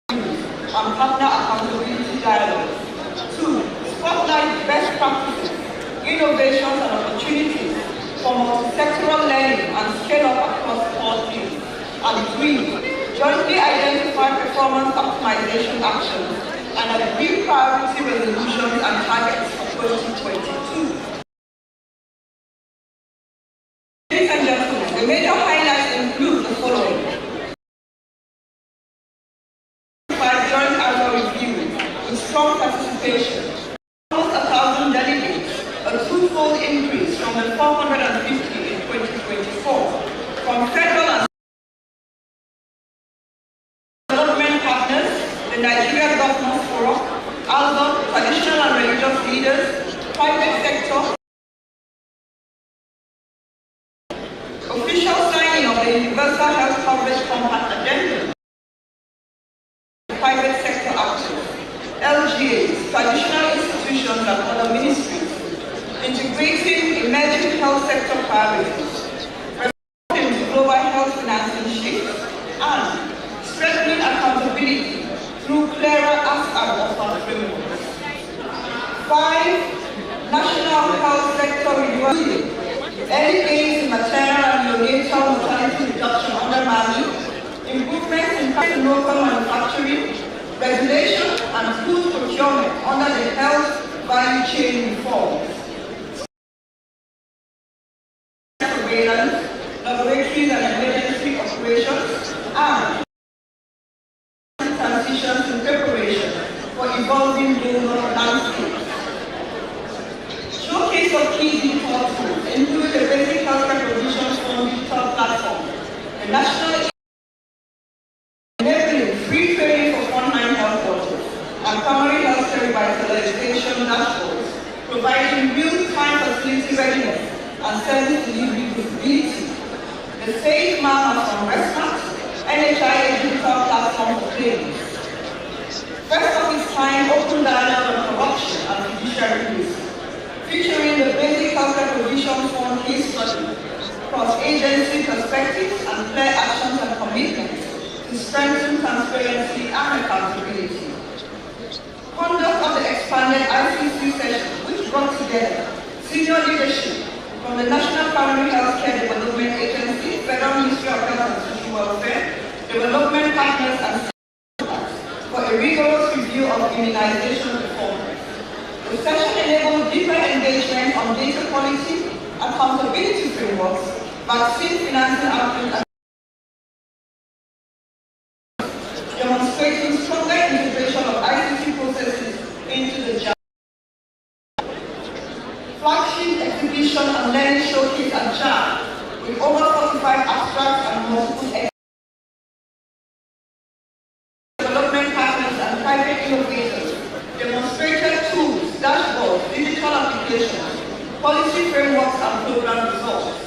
and partner accountability dialogue. 2. Spotlight best practices, innovations and opportunities for multi-sectoral learning and scale-up across all fields. And 3. Jointly identify performance optimization actions and agree priority resolutions and targets for 2022. Ladies and gentlemen, the major highlights include the following. 5 joint annual review with strong participation. Almost 1,000 delegates, a twofold increase from the 450 in 2024. From federal and development partners, the Nigeria Governors Forum, ALGO, traditional and religious leaders, private sector, official signing of the Universal Health Coverage Compact Addendum, private sector actors, LGAs, traditional institutions and other ministries, integrating emerging health sector priorities, responding to global health financing shifts, and strengthening accountability through clearer ask and offer frameworks. 5. National health sector renewal. Early gains in maternal and neonatal mortality reduction under MAMI, improvements in local manufacturing, regulation and food procurement under the health value chain reforms. Surveillance, laboratories and emergency operations, and transitions in preparation for evolving global landscapes. Showcase of key digital tools include the Basic Healthcare Provision Fund digital platform, the National enabling free training for frontline health workers, and primary healthcare revitalization dashboards, providing real-time facility readiness and service delivery visibility. The Safe Marathon Restaurant, NHIA digital platform for claims. First of its kind open dialogue on corruption and judiciary risk, featuring the Basic Healthcare Provision Fund case study, cross-agency perspectives and clear actions and commitments to strengthen transparency and accountability. Conduct of the expanded ICC session, which brought together senior leadership from the National Primary Healthcare Development Agency, Federal Ministry of Health and Social Welfare, development partners and for a rigorous review of immunization performance. The session enabled deeper engagement on data quality, accountability frameworks, vaccine financing outcomes, and demonstrating stronger integration of ICT processes into the job. Flagship exhibition and learning showcase at JAM with over 45 abstracts and multiple development partners and private innovators, demonstrated tools, dashboards, digital applications, policy frameworks and program results.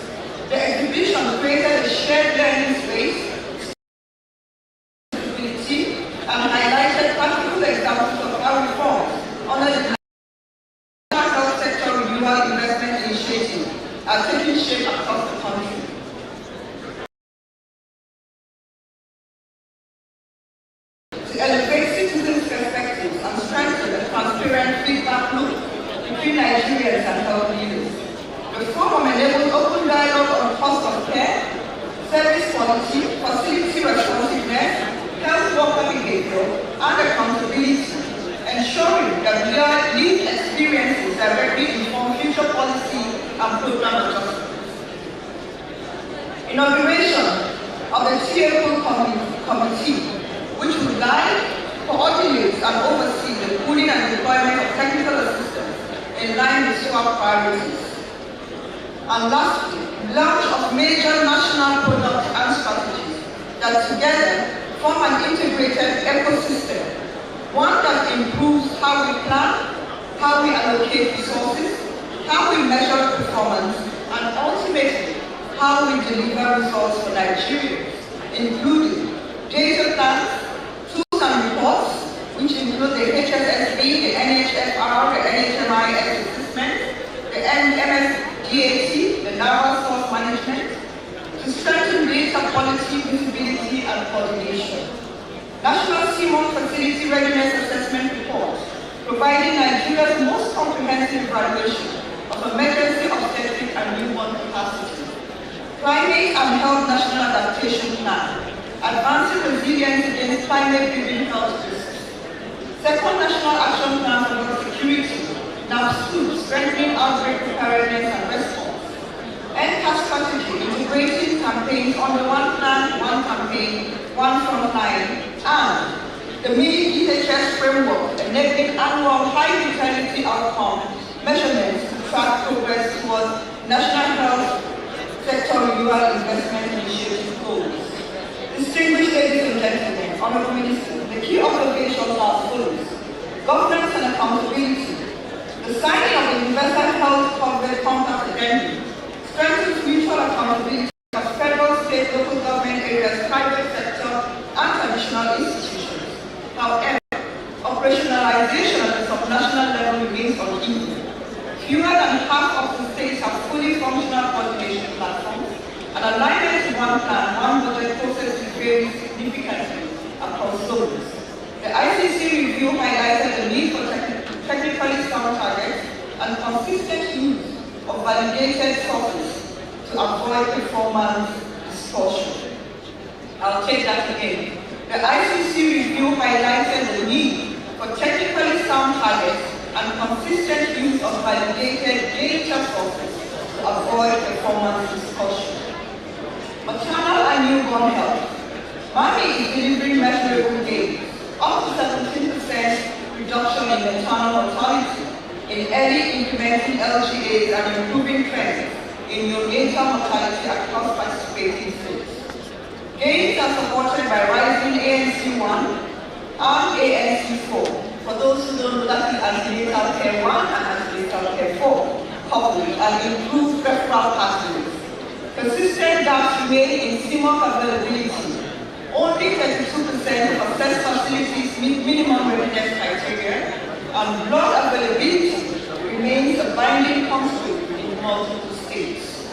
The exhibition created a shared learning space and highlighted practical examples of how reforms under the National Health Sector Renewal Investment Initiative are taking shape across the country. To elevate citizens' perspectives and strengthen a transparent feedback loop between Nigerians and health leaders, the forum enabled open dialogue on cost of care, service quality, facility responsiveness, health worker behavior, and accountability, ensuring that lived experiences directly inform future policy and program adjustments. Inauguration of the TAMBARIN Committee, which will guide, coordinate, and oversee the pooling and deployment of technical assistance in line with SWAP priorities. And lastly, launch of major national products and strategies that together form an integrated ecosystem, one that improves how we plan, how we allocate resources, how we measure performance, and ultimately, how we deliver results for Nigerians, including data plans, tools and reports, which include the HSSB, the NHFR, the NHMIS assessment, the MSDAT, the Naval Source Management, to strengthen data quality, visibility, and coordination. National CMON Facility Readiness Assessment Report, providing Nigeria's most comprehensive evaluation of emergency obstetric and newborn capacity. Climate and Health National Adaptation Plan, advancing resilience against climate-driven health risks. Second National Action Plan for Health Security, NAPSU, strengthening outbreak preparedness and response. NCAS strategy, integrating campaigns under one plan, one campaign, one frontline, and the mini DHS framework, enabling annual high-vitality outcome measurements to track progress towards national health sector renewal investment initiative goals. Distinguished ladies and gentlemen, honorable ministers, the key observations are as follows. Governance and accountability. The signing of the Universal Health Coverage Compact Addendum strengthens mutual accountability across federal, state, local government areas, private sector, and traditional institutions. However, operationalization at the subnational level remains uneven. Fewer than half of the states have fully functional coordination platforms, and alignment to one plan, one budget process is very significantly across zones. The ICC review highlighted the need for technically sound targets and consistent use of validated sources to avoid performance distortion. I'll take that again. The ICC review highlighted the need for technically sound targets and consistent use of validated data sources to avoid performance distortion. Maternal and newborn health. Mommy is delivering measurable gains, up to 17% reduction in maternal mortality, in early incrementing LGAs and improving trends in neonatal mortality across participating states. Gains are supported by rising ANC1 and ANC4. For those who don't know, that is antenatal care 1 and antenatal care 4, coupled and improved referral pathways. Persistent gaps remain in CMOC availability. Only 32% of assessed facilities meet minimum readiness criteria, and blood availability remains a binding constraint in multiple states.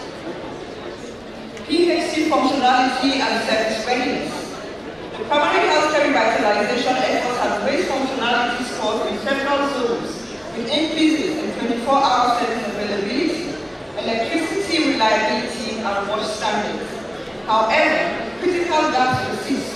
PHC functionality and service readiness. The primary healthcare revitalization efforts have raised functionality scores in several zones, with increases in 24-hour service availability, electricity reliability, and water standards. However, critical gaps persist.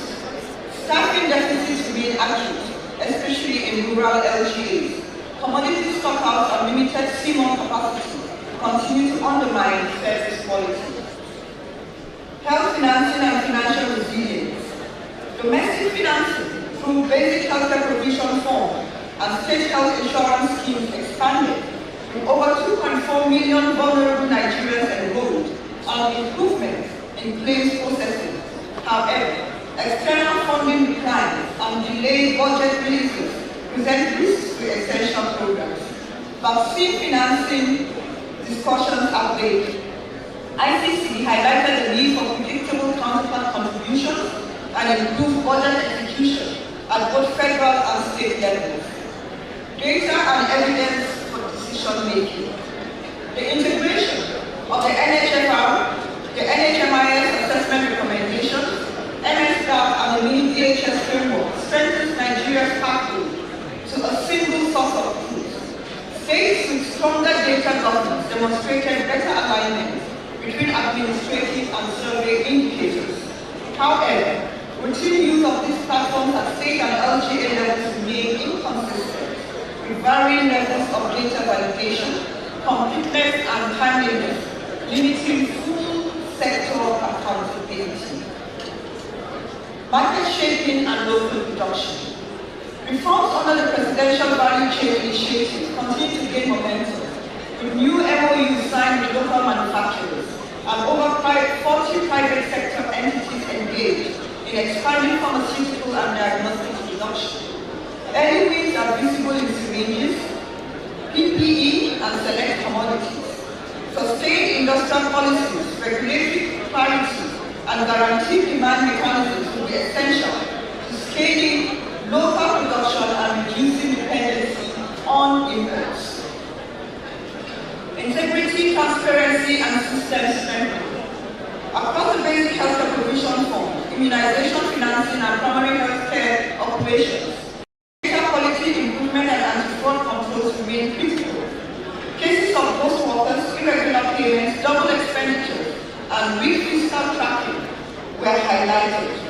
Staffing deficits remain acute, especially in rural LGAs. Commodity stockouts and limited CMON capacity continue to undermine service quality. Health financing and financial resilience. Domestic financing through basic healthcare provision form and state health insurance schemes expanded, with over 2.4 million vulnerable Nigerians enrolled, and improvements in claims processing. However, external funding declines and delayed budget releases present risks to essential programs. Vaccine financing discussions are vague. ICC highlighted the need for predictable counterpart contributions and improved budget execution at both federal and state levels. Data and evidence for decision making. The integration of the NHFR, the NHMIS assessment recommendations, MSDAP, and the mini DHS framework strengthens Nigeria's pathway to a single source of truth. States with stronger data governance demonstrated better alignment between administrative and survey indicators. However, routine use of these platforms at state and LGA levels remain inconsistent, with varying levels of data validation, completeness, and timeliness, limiting full sector accountability. Market shaping and local production. Reforms under the Presidential Value Chain Initiative continue to gain momentum, with new MOUs signed with local manufacturers and over 40 private sector entities engaged in expanding pharmaceutical and diagnostic production. Early wins are visible in syringes, PPE, and select commodities. Sustained industrial policies, regulatory clarity, and guaranteed demand mechanisms will be essential to scaling local production and reducing dependency on imports. Integrity, transparency, and system strengthening. Across the immunization financing and primary health care operations. Data quality improvement and anti-fraud controls remain critical. Cases of ghost workers, irregular payments, double expenditures, and weak fiscal tracking were highlighted.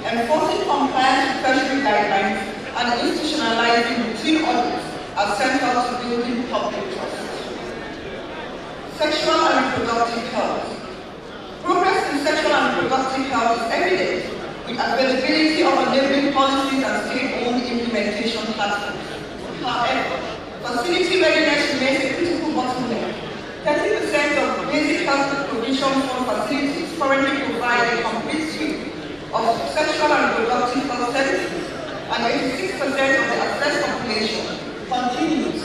Enforcing compliance with treasury guidelines and institutionalizing routine audits are central to building public trust. Sexual and reproductive health. Progress in sexual and reproductive health is evident with availability of enabling policies and state-owned implementation platforms. However, facility readiness remains a critical bottleneck. 30% of basic health provision fund facilities currently provide a complete suite of sexual and reproductive health services, and 86% of the access population continues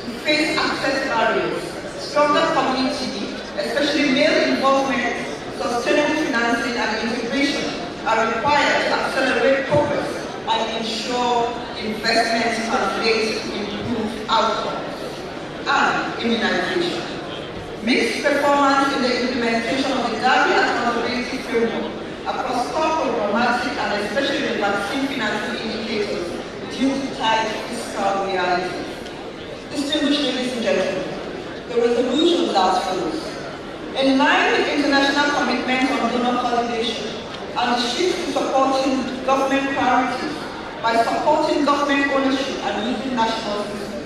to face access barriers. Stronger community, especially male involvement, sustainable financing and integration are required to accelerate progress and ensure investments translate to improved outcomes. And immunization. Mixed performance in the implementation of the Gavi accountability framework across core programmatic and especially the vaccine financing indicators due to tight fiscal realities. Distinguished ladies and gentlemen, the resolutions as follows. In line with international commitments on donor coordination and the shift to supporting government priorities by supporting government ownership and using national systems,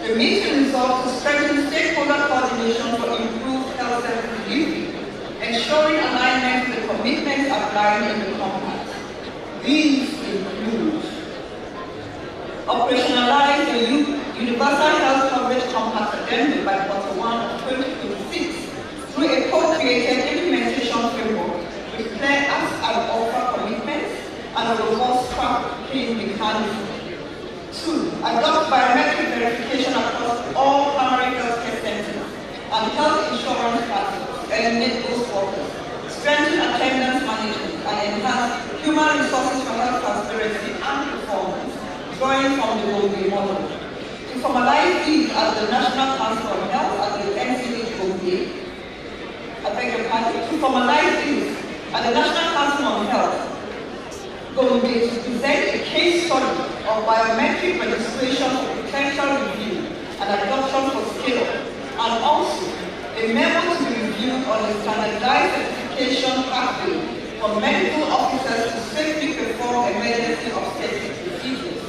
the meeting resolved to strengthen stakeholder coordination for improved health service delivery, ensuring alignment with the commitments outlined in the compact. These include operationalize the Universal Health Coverage Compact Addendum by Q1 of 2026 through a co-created implementation framework with clear acts and offer commitments and a robust tracking mechanism. 2. Adopt biometric verification across all primary health care centers and health insurance platforms, eliminate ghost workers, strengthen attendance management, and enhance human resources for health transparency and performance, drawing from the Gombe model. To formalize these as the National Council of Health at the NCH Gombe, to formalize these at the National Council on Health Gombe to present a case study of biometric registration for potential review and adoption for scale, and also a memo to be reviewed on the standardized certification pathway for medical officers to safely perform emergency obstetric procedures.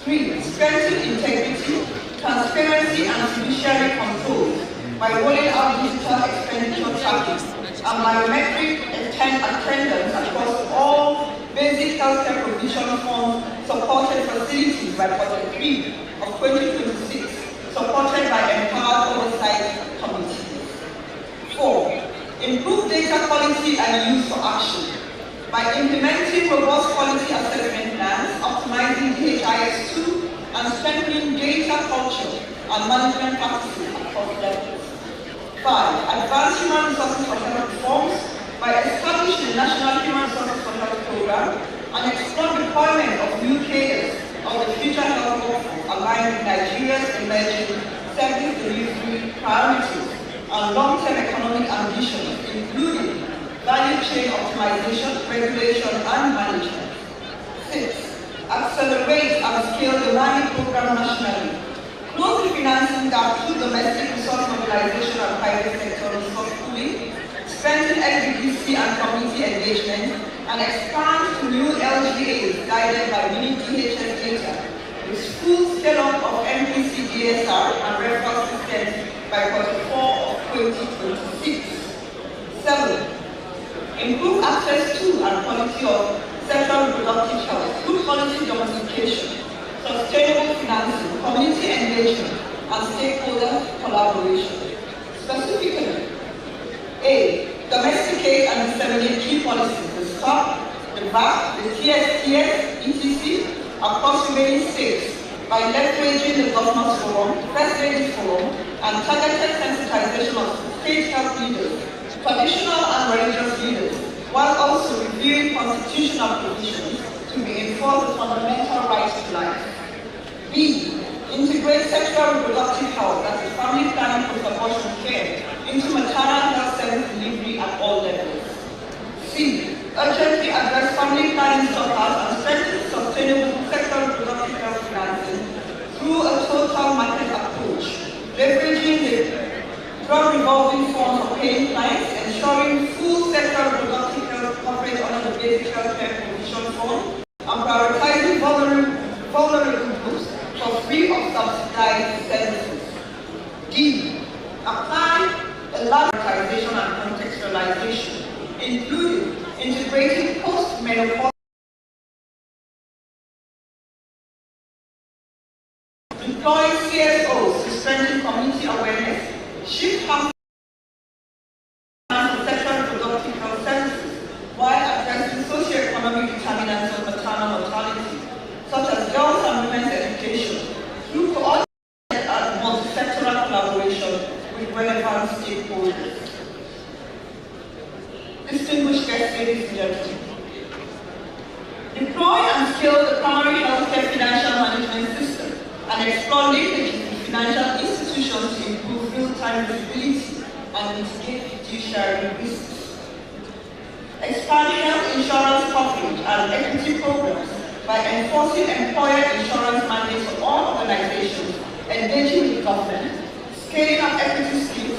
3. Strengthen integrity, transparency, and fiduciary controls by rolling out digital expenditure tracking and biometric attendance across all basic healthcare provision funds supported facilities by Q3 of 2026, supported by empowered oversight committees. 4. Improve data quality and use for action by implementing robust quality assessment plans, optimizing DHIS2, and strengthening data culture and management practices across levels. 5. Advance human resources for health reforms by establishing a national human resources for health program and explore deployment of new cadres of the future health workforce aligned with Nigeria's emerging service delivery priorities and long-term economic ambitions, including value chain optimization, regulation, and management. 6. Accelerate and scale the money program nationally. Close the financing gap through domestic resource mobilization and private sector resource pooling, strengthen LGBTC and community engagement, and expand to new LGAs guided by mini DHS data, with full scale-up of MPC DSR and reference systems by Q4 of 2026. 7. Improve access to and quality of sexual reproductive health through policy domestication, sustainable financing, community engagement, and stakeholder collaboration. Specifically, A. Domesticate and disseminate key policies, the STOP, the VAC, the TSTS, etc. across remaining states by leveraging the Governors Forum, First Ladies Forum, and targeted sensitization of state health leaders, traditional and religious leaders, while also reviewing constitutional provisions to be enforced as fundamental rights to life. B. Integrate sexual and reproductive health, that is family planning for abortion care, into maternal health service delivery at all levels. C. Urgently address family planning stockouts and strengthen sustainable sector reproductive health financing through a total market approach, leveraging the drug revolving fund for paying clients, ensuring full sector reproductive health coverage under the Basic Healthcare Provision Fund, and prioritizing vulnerable groups for free of subsidized services. D. Apply a large prioritization and contextualization, including integrating post-menopause, deploying CSOs to strengthen community awareness, shift harmful to sexual and reproductive health services, while addressing socioeconomic determinants of maternal mortality, such as girls and women's education, through coordinated and multi-sectoral collaboration with relevant stakeholders. Distinguished guests, ladies and gentlemen, deploy and scale the primary healthcare financial management system and explore linkages with financial institutions to improve real-time visibility and mitigate fiduciary risks. Expand health insurance coverage and equity programs by enforcing employer insurance mandates for all organizations engaging with government, scaling up equity schemes,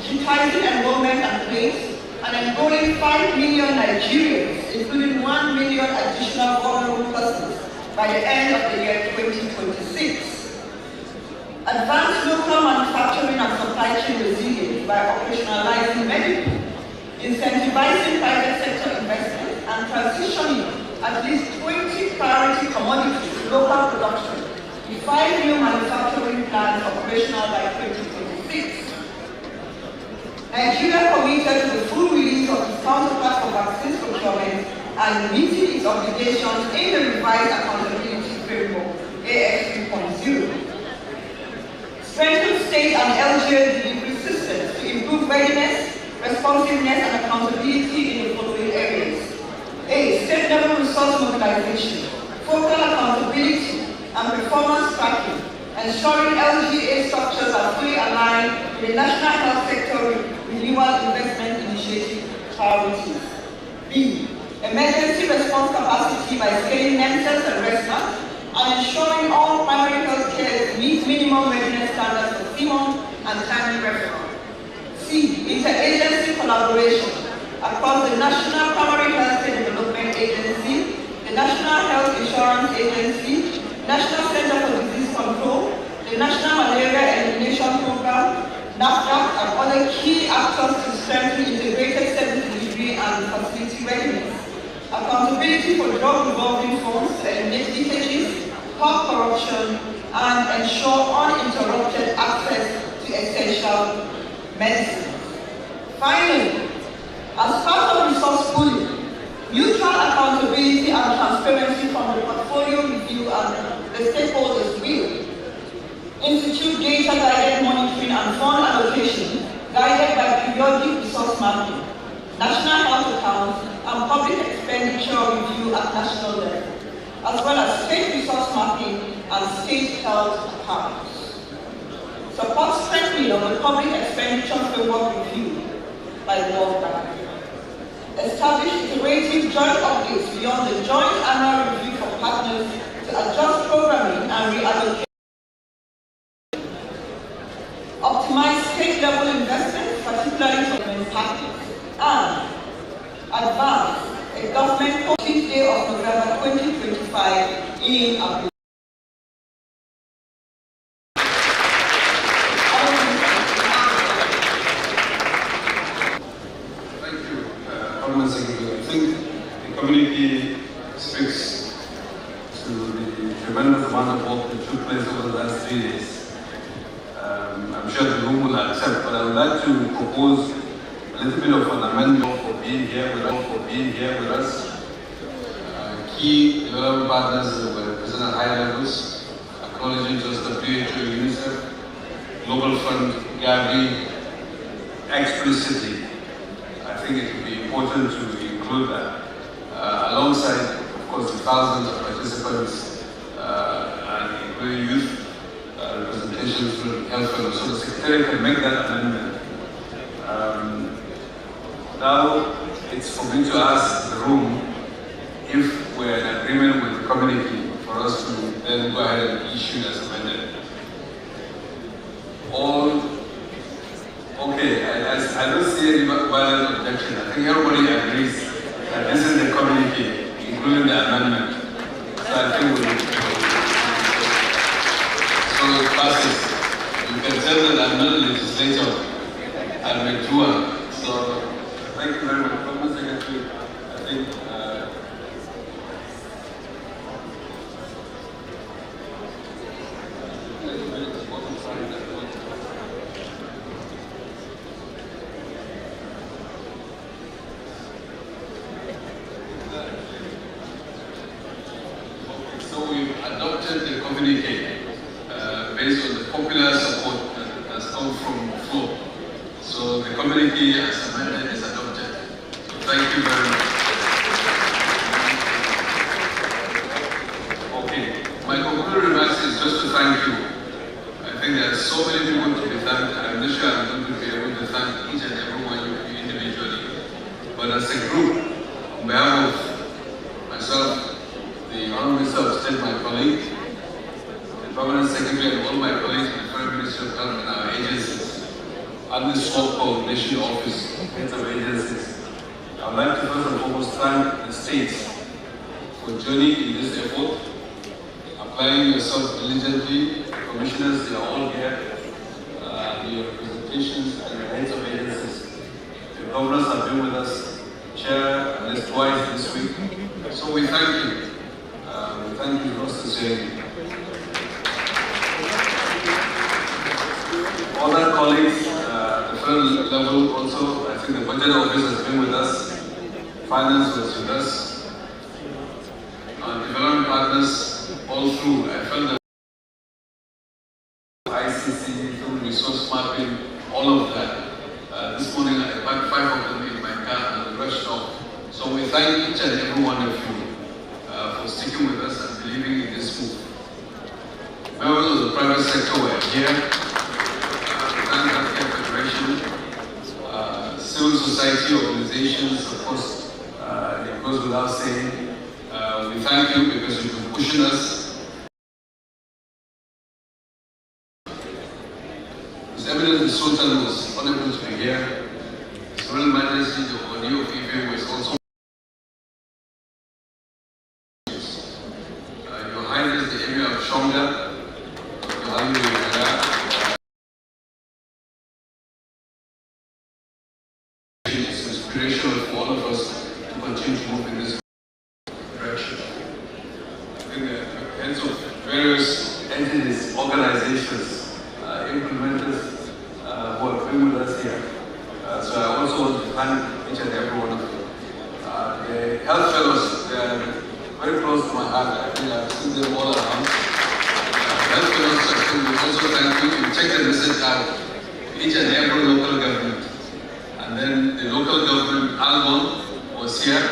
digitizing enrollment and claims, and enrolling 5 million Nigerians, including 1 million additional vulnerable persons, by the end of the year 2026. Advance local manufacturing and supply chain resilience by operationalizing medical, incentivizing private sector investment, and transitioning at least 20 priority commodities to local production, with 5 new manufacturing plants operational by 2026. Nigeria committed to the full release of its counterpart for vaccines procurement and meeting its obligations in the revised accountability framework, AX 3.0. Strengthen state and LGA delivery systems to improve readiness, responsiveness, and accountability in the following areas. A. State-level resource mobilization, focal accountability, and performance tracking, ensuring LGA structures are fully aligned with the National Health Sector Renewal Investment Initiative priorities. B. Emergency response capacity by scaling NEMSES and RESMA and ensuring all primary health care meet minimum readiness standards for CMON and timely referral. C. Interagency collaboration across the National Primary Healthcare Development Agency, the National Health Insurance Agency, National Center for Disease Control, the National Malaria Elimination Program, NAFDAC, and other key actors to strengthen integrated service delivery and facility readiness. Accountability for drug revolving funds to eliminate leakages, curb corruption, and ensure uninterrupted access to essential medicine. Finally, as part of resource pooling, mutual accountability and transparency from the portfolio review and the stakeholders will institute data-guided monitoring and fund allocation guided by periodic resource mapping, national health accounts, and public expenditure review at national level, as well as state resource mapping and state health accounts. Support strengthening of the public expenditure framework review by the World Bank. Establish iterative joint updates beyond the joint annual review for partners to adjust programming and reallocate. Optimize state-level investments, particularly for government partners. And advance a government 14th day of November 2025 in Abuja. I think the community speaks to the tremendous amount of work that took place over the last 3 days. I'm sure the room will accept, but I would like to propose a little bit of an amendment for being here with us. Key development partners were represented at high levels, acknowledging just WHO, UNICEF, Global Fund, Gavi, explicitly. I think it would be important to include that, alongside, of course, the thousands of participants, and including youth representations from health fellows. So the Secretary can make that amendment. Now it's for me to ask the room if we're in agreement with the community for us to then go ahead and issue as amended. All okay, I don't see any violent objection. I think everybody agrees that this is the communique, including the amendment. So I think so it passes. You can tell that I'm not a legislator, I'm a doer. So thank you very much. Permanent Secretary, I think so we've adopted the communique based on the popular support that has come from the floor. So the communique as amended is adopted. So thank you very much. Okay, my concluding remarks is just to thank you. I think there are so many people to be thanked, and I'm not sure I'm going to be able to thank each and every one of you individually. But as a group, on behalf of myself, the Honorable Minister of State, my colleague, the Permanent Secretary, and all my colleagues in the Federal Ministry of Health and our agencies, and the SWOT Coordination Office, heads of agencies, I would like to first and foremost thank the states for joining in this effort, applying yourself diligently. Commissioners, they are all here, your representations and the heads of agencies. The governors have been with us, Chair, at least twice this week. So we thank you. We thank you most sincerely. Other colleagues, the federal level also, I think the budget office has been with us, finance was with us, development partners all through. I felt that ICC, through resource mapping, all of that. This morning I packed 5 of them in my car and rushed off. So we thank each and every one of you for sticking with us and believing in this move. Members of the private sector were here. Civil society organizations, of course, it goes without saying. We thank you because you've been pushing us. His Eminence the Sultan was unable to be here. His Royal Majesty, the Oni of Ife, was also. Your Highness, the Emir of Shonga, it's inspirational for all of us to continue to move in this direction. I think the heads of various entities, organizations, implementers who have been with us here. So I also want to thank each and every one of you. The health fellows, they are very close to my heart. I think I've seen them all around. Health fellows section, we also thank you. You check the message out. Each and every local government. And then the local government, Algon, was here.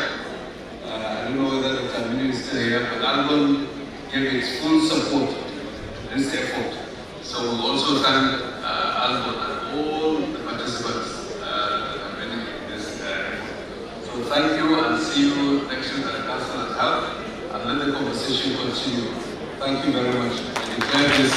I don't know whether the Tambarin is still here, but Algon gave its full support to this effort. So we also thank Algon and all the participants that have been in this effort. So thank you and see you next week at the Council of Health, and let the conversation continue. Thank you very much. I declare this